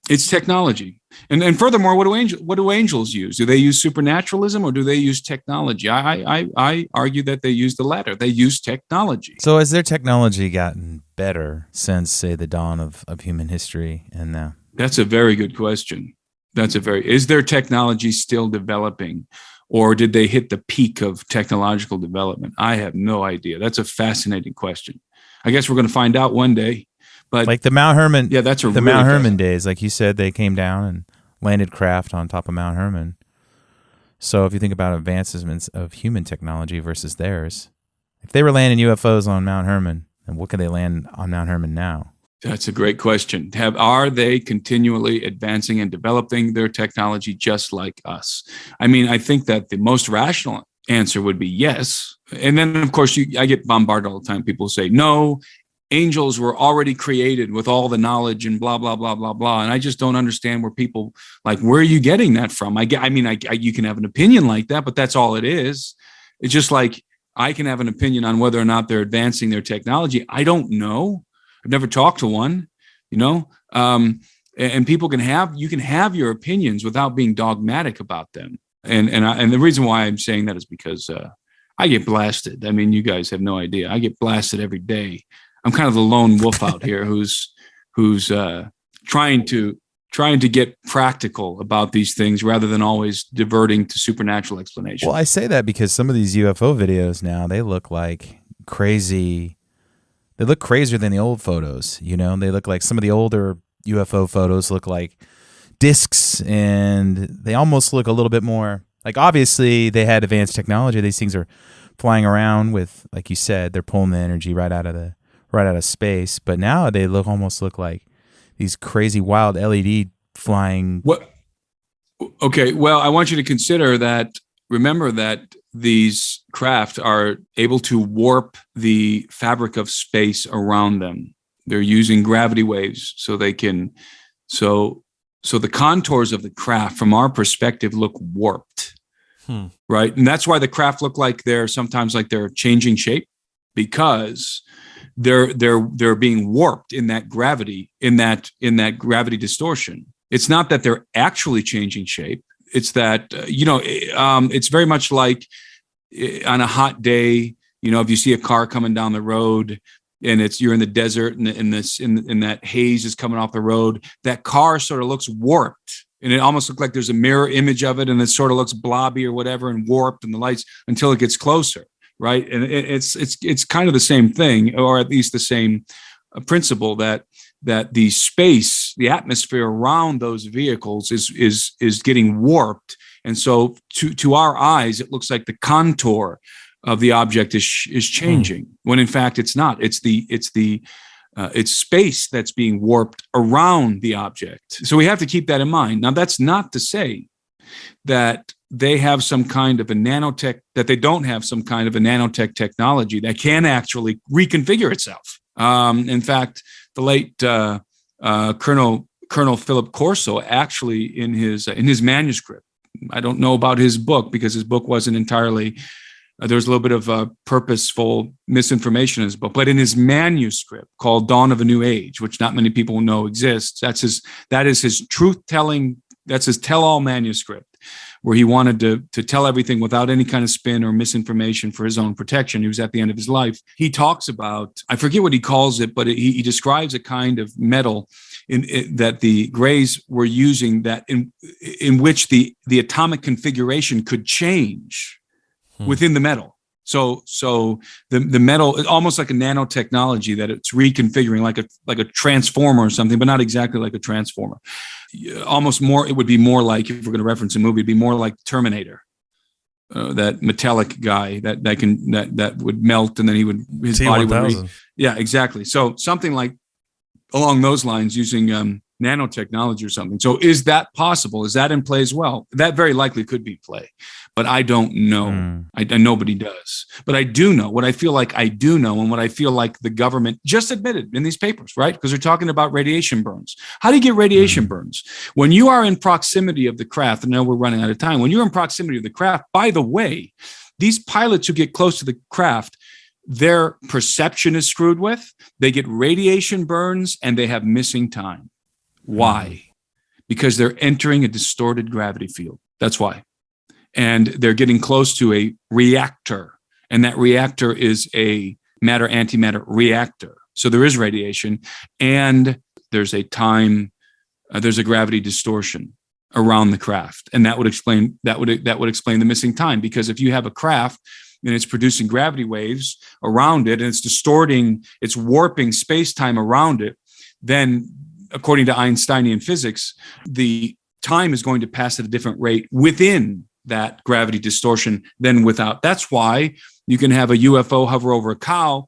It's technology. And furthermore, what do angels use? Do they use supernaturalism or do they use technology? I argue that they use the latter. They use technology. So has their technology gotten better since, say, the dawn of human history and now? That's a very good question. Is their technology still developing, or did they hit the peak of technological development? I have no idea. That's a fascinating question. I guess we're going to find out one day. But like the Mount Herman, Mount Herman days, like you said, they came down and landed craft on top of Mount Herman. So if you think about advancements of human technology versus theirs, if they were landing UFOs on Mount Herman, then what could they land on Mount Herman now? That's a great question. Are they continually advancing and developing their technology just like us? I mean, I think that the most rational answer would be yes. And then, of course, I get bombarded all the time. People say, no, angels were already created with all the knowledge and blah, blah, blah, blah, blah. And I just don't understand where are you getting that from? You can have an opinion like that, but that's all it is. It's just like I can have an opinion on whether or not they're advancing their technology. I don't know. I've never talked to one, and people can have your opinions without being dogmatic about them. And the reason why I'm saying that is because I get blasted. I mean, you guys have no idea. I get blasted every day. I'm kind of the lone wolf out here who's trying to get practical about these things rather than always diverting to supernatural explanations. Well, I say that because some of these UFO videos now, they look like crazy. They look crazier than the old photos, They look like some of the older UFO photos look like discs, and they almost look a little bit more like, obviously they had advanced technology. These things are flying around with, like you said, they're pulling the energy right out of space. But now they almost look like these crazy wild LED flying. What? Okay. Well, I want you to remember that these craft are able to warp the fabric of space around them. They're using gravity waves so they can, so the contours of the craft from our perspective look warped, right? And that's why the craft look like they're changing shape, because they're being warped in that gravity, in that gravity distortion. It's not that they're actually changing shape. It's that, it's very much like on a hot day, if you see a car coming down the road and you're in the desert and that haze is coming off the road, that car sort of looks warped, and it almost looks like there's a mirror image of it, and it sort of looks blobby or whatever and warped in the lights until it gets closer. Right. And it's kind of the same thing, or at least the same principle that the space, the atmosphere around those vehicles is getting warped. And so to our eyes, it looks like the contour of the object is changing, when in fact it's not. It's space that's being warped around the object. So we have to keep that in mind. Now, that's not to say that they have some kind of a nanotech, that they don't have some kind of a nanotech technology that can actually reconfigure itself. In fact, the late Colonel Philip Corso, actually in his manuscript, I don't know about his book because his book wasn't entirely, there was a little bit of purposeful misinformation in his book, but in his manuscript called Dawn of a New Age, which not many people know exists, that is his truth-telling, that's his tell-all manuscript, where he wanted to tell everything without any kind of spin or misinformation for his own protection. He was at the end of his life. He talks about, I forget what he calls it, but he describes a kind of metal that the Greys were using, that in which the atomic configuration could change within the metal. So the metal is almost like a nanotechnology, that it's reconfiguring like a transformer or something, but not exactly like a transformer. Almost more, it would be more like, if we're going to reference a movie, it'd be more like Terminator, that metallic guy that would melt, and then his body would. Yeah, exactly. So something like along those lines, using nanotechnology or something. So is that possible? Is that in play as well? That very likely could be play, but I don't know. Nobody does. But I do know what I feel like I do know, and what I feel like the government just admitted in these papers, right? Because they're talking about radiation burns. How do you get radiation burns? When you are in proximity of the craft, and now we're running out of time. When you're in proximity of the craft, by the way, these pilots who get close to the craft, their perception is screwed with. They get radiation burns and they have missing time. Why? Because they're entering a distorted gravity field. That's why. And they're getting close to a reactor. And that reactor is a matter-antimatter reactor. So there is radiation, and there's a time, there's a gravity distortion around the craft. And that would explain the missing time. Because if you have a craft and it's producing gravity waves around it, and it's distorting, it's warping space-time around it, then according to Einsteinian physics, the time is going to pass at a different rate within that gravity distortion than without. That's why you can have a UFO hover over a cow,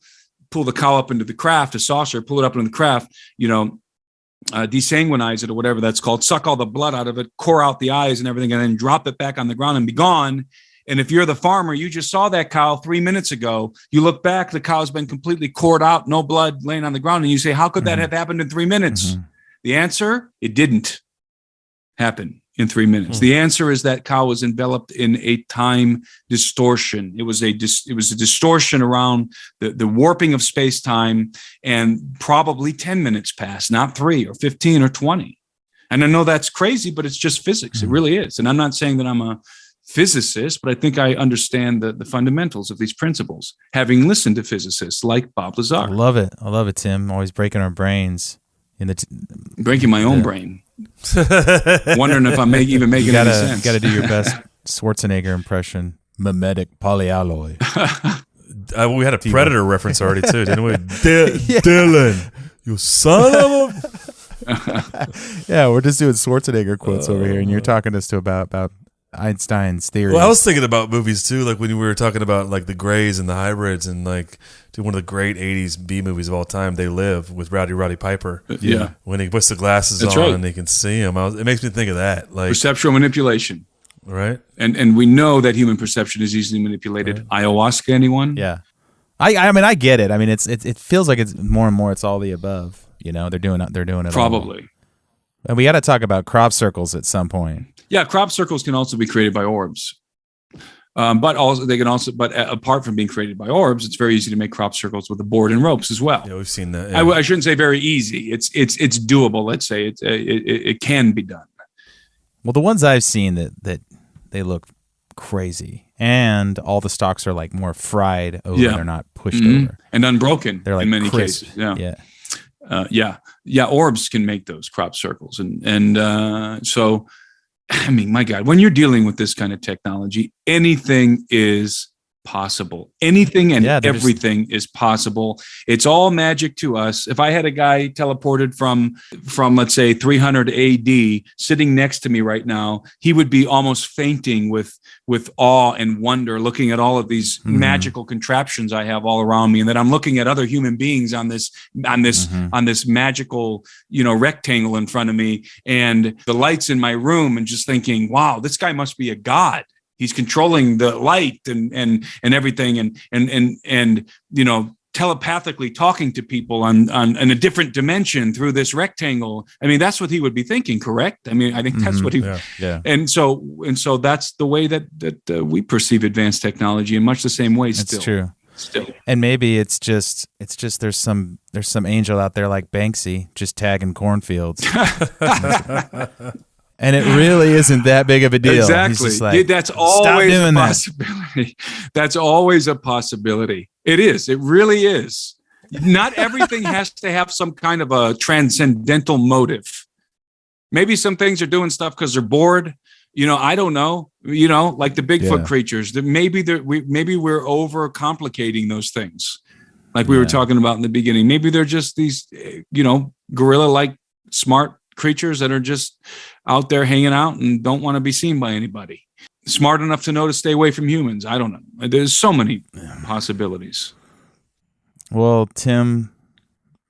pull the cow up into the craft, a saucer, pull it up into the craft, desanguinize it or whatever that's called, suck all the blood out of it, core out the eyes and everything, and then drop it back on the ground and be gone. And if you're the farmer, you just saw that cow 3 minutes ago, you look back, the cow's been completely cored out, no blood laying on the ground. And you say, how could that have happened in 3 minutes? The answer, it didn't happen in 3 minutes. The answer is that cow was enveloped in a time distortion. It was a distortion around the warping of space-time, and probably 10 minutes passed, not 3 or 15 or 20. And I know that's crazy, but it's just physics. It really is. And I'm not saying that I'm a physicist, but I think I understand the fundamentals of these principles, having listened to physicists like Bob Lazar. I love it, Tim. Always breaking our brains. Breaking my own brain. Wondering if I'm even making any sense. You got to do your best Schwarzenegger impression. Mimetic polyalloy. We had a Predator reference already too, didn't we? Dylan, you son of a... Yeah, we're just doing Schwarzenegger quotes over here, and you're talking to us about Einstein's theory. Well, I was thinking about movies too, like when we were talking about like the Greys and the hybrids, and like one of the great 80s B movies of all time, They Live, with Roddy Piper. Yeah. When he puts the glasses on and they can see him. It makes me think of that. Like perceptual manipulation. Right. And we know that human perception is easily manipulated. Right. Ayahuasca, anyone? Yeah. I mean, I get it. I mean, it feels like it's more and more, it's all the above. They're doing it Probably. All. And we got to talk about crop circles at some point. Yeah, crop circles can also be created by orbs. But apart from being created by orbs, it's very easy to make crop circles with a board and ropes as well. Yeah, we've seen that. Yeah. I shouldn't say very easy. It's doable. Let's say it can be done. Well, the ones I've seen that they look crazy, and all the stalks are like more fried over. Yeah. They're not pushed over and unbroken. They're like in many crisp. cases. Yeah. Orbs can make those crop circles, and so. I mean, my God, when you're dealing with this kind of technology, anything is possible. Anything and everything is possible. It's all magic to us. If I had a guy teleported from let's say 300 AD sitting next to me right now, he would be almost fainting with awe and wonder, looking at all of these magical contraptions I have all around me, and that I'm looking at other human beings on this magical, rectangle in front of me, and the lights in my room, and just thinking, wow, this guy must be a god. He's controlling the light and everything, and telepathically talking to people on in a different dimension through this rectangle. I mean, that's what he would be thinking, correct? I mean, I think that's what he. Yeah. And so that's the way that we perceive advanced technology, in much the same way. That's true. Still. And maybe it's just there's some angel out there like Banksy just tagging cornfields. And it really isn't that big of a deal. Exactly. Like, that's always a possibility. That's always a possibility. It is. It really is. Not everything has to have some kind of a transcendental motive. Maybe some things are doing stuff because they're bored. I don't know. Like the Bigfoot creatures. Maybe we're overcomplicating those things. Like we were talking about in the beginning. Maybe they're just these, gorilla-like smart creatures that are just out there hanging out and don't want to be seen by anybody. Smart enough to know to stay away from humans. I don't know. There's so many possibilities. Well, Tim,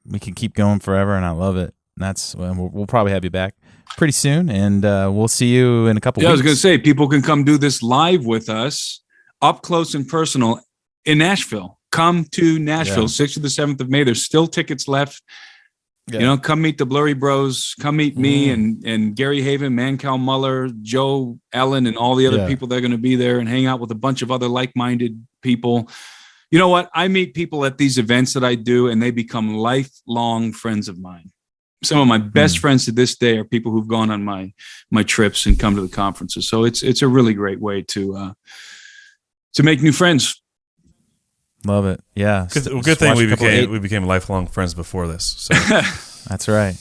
we can keep going forever, and I love it. we'll probably have you back pretty soon, and we'll see you in a couple weeks. I was going to say, people can come do this live with us, up close and personal, in Nashville. Come to Nashville, 6th to the 7th of May. There's still tickets left. Yeah. Come meet the Blurry Bros. Come meet me and Gary Haven, Mancal Muller, Joe Ellen, and all the other people that are going to be there, and hang out with a bunch of other like-minded people. You know what? I meet people at these events that I do, and they become lifelong friends of mine. Some of my best friends to this day are people who've gone on my trips and come to the conferences. So it's a really great way to make new friends. Love it. Yeah. Good thing we became lifelong friends before this. So. That's right.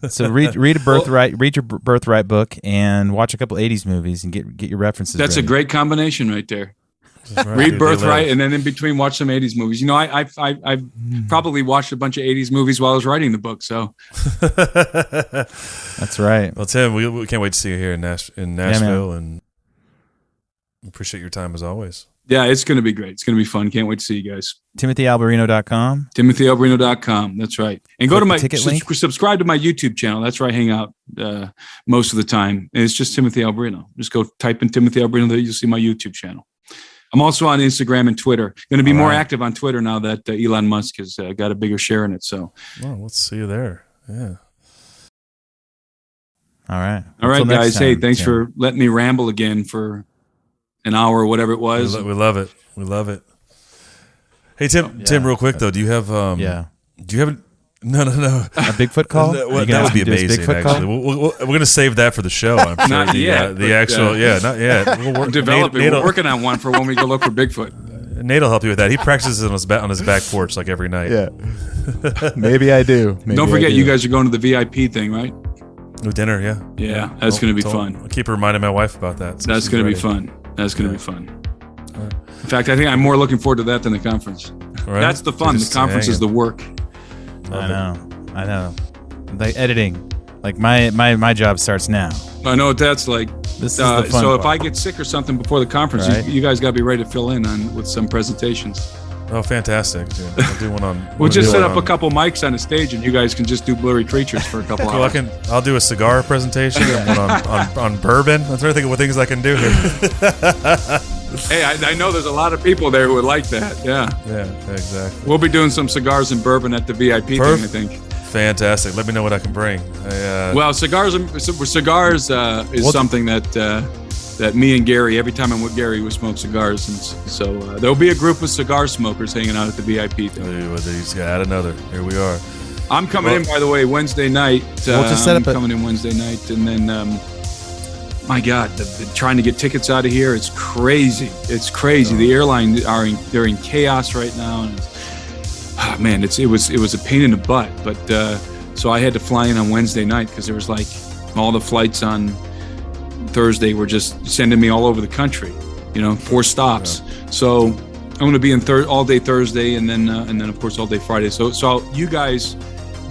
So read your Birthright book, and watch a couple 80s movies and get your references. That's ready. a great combination right there. Read Birthright, and then in between watch some 80s movies. I probably watched a bunch of 80s movies while I was writing the book. So that's right. Well, Tim, we can't wait to see you here in Nashville, and appreciate your time as always. Yeah, it's going to be great. It's going to be fun. Can't wait to see you guys. TimothyAlberino.com. TimothyAlberino.com. That's right. And go to my subscribe to my YouTube channel. That's where I hang out most of the time. And it's just Timothy Alberino. Just go type in Timothy Alberino. There you'll see my YouTube channel. I'm also on Instagram and Twitter. Going to be more active on Twitter now that Elon Musk has got a bigger share in it. So, well, let's see you there. Yeah. All right. All right, guys. Hey, thanks for letting me ramble again for an hour or whatever it was. We love it. We love it. Hey, Tim, real quick though, do you have no a Bigfoot call? That would be amazing. Actually, we're going to save that for the show. I'm sure. Not yet. Not yet. We're developing. We're working on one for when we go look for Bigfoot. Nate will help you with that. He practices on his back porch like every night. Yeah. Maybe I do. Don't forget, you guys are going to the VIP thing, right? No dinner. Yeah. Yeah, that's going to be fun. I'll keep reminding my wife about that. So that's going to be fun. That's going to be fun. In fact, I think I'm more looking forward to that than the conference. Right. That's the fun. The conference is the work. I know. Like editing. Like my job starts now. I know what that's like. This is the fun so part. if I get sick or something before the conference, you guys got to be ready to fill in with some presentations. Oh, fantastic! Dude. I'll do one on. We'll just set up a couple mics on the stage, and you guys can just do Blurry Creatures for a couple hours. I'll do a cigar presentation and one on bourbon. I'm trying to think of what things I can do here. Hey, I know there's a lot of people there who would like that. Yeah, exactly. We'll be doing some cigars and bourbon at the VIP thing, I think. Fantastic. Let me know what I can bring. Well, cigars is something that me and Gary, every time I'm with Gary, we smoke cigars. And so there'll be a group of cigar smokers hanging out at the VIP thing. He's got to add another. Here we are. I'm coming in, by the way, Wednesday night. We'll just set up coming in Wednesday night. And then, my God, trying to get tickets out of here, it's crazy. It's crazy. The airline, they're in chaos right now. And it was a pain in the butt. But so I had to fly in on Wednesday night because there was like all the flights on Thursday were just sending me all over the country, 4 stops. Yeah. So I'm going to be in all day Thursday and then of course all day Friday. So you guys,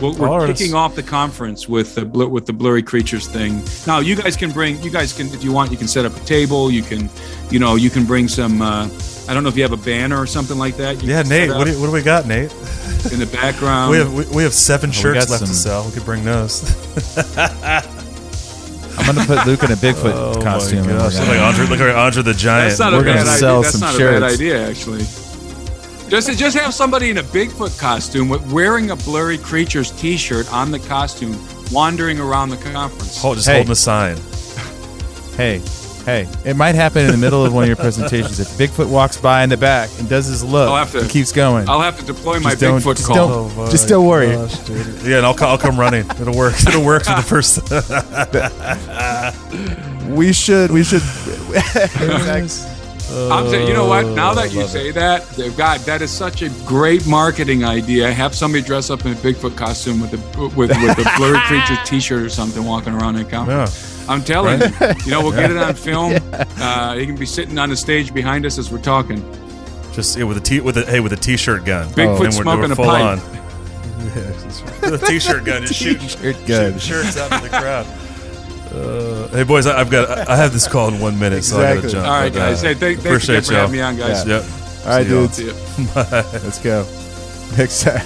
we're kicking off the conference with the Blurry Creatures thing. Now you guys can if you want, you can set up a table. You can bring some. I don't know if you have a banner or something like that. Nate. What do we got, Nate? In the background, we have 7 shirts left to sell. We could bring those. I'm going to put Luke in a Bigfoot costume. Look like Andre the Giant. That's not a bad idea. That's not a bad idea, actually. Just have somebody in a Bigfoot costume wearing a Blurry Creatures t-shirt on the costume, wandering around the conference. Holding a sign. Hey, it might happen in the middle of one of your presentations. If Bigfoot walks by in the back and does his look and keeps going. I'll have to deploy my Bigfoot call. Just don't worry. Yeah, and I'll come running. It'll work. It'll work for the first. We should. I'm saying, you know what? Now that you say that, God, that is such a great marketing idea. Have somebody dress up in a Bigfoot costume with a Blurry Creature t-shirt or something walking around that conference. Yeah. I'm telling you, we'll get it on film. He can be sitting on the stage behind us as we're talking. Just with a t-shirt gun. Bigfoot smoking a pipe. With a t-shirt gun, just shooting shirts out to the crowd. Hey boys, I have this call in 1 minute, so I gotta jump. All right, guys. Hey, thanks again for having me on, guys. Yep. All right, dudes. Bye. Let's go. Next time.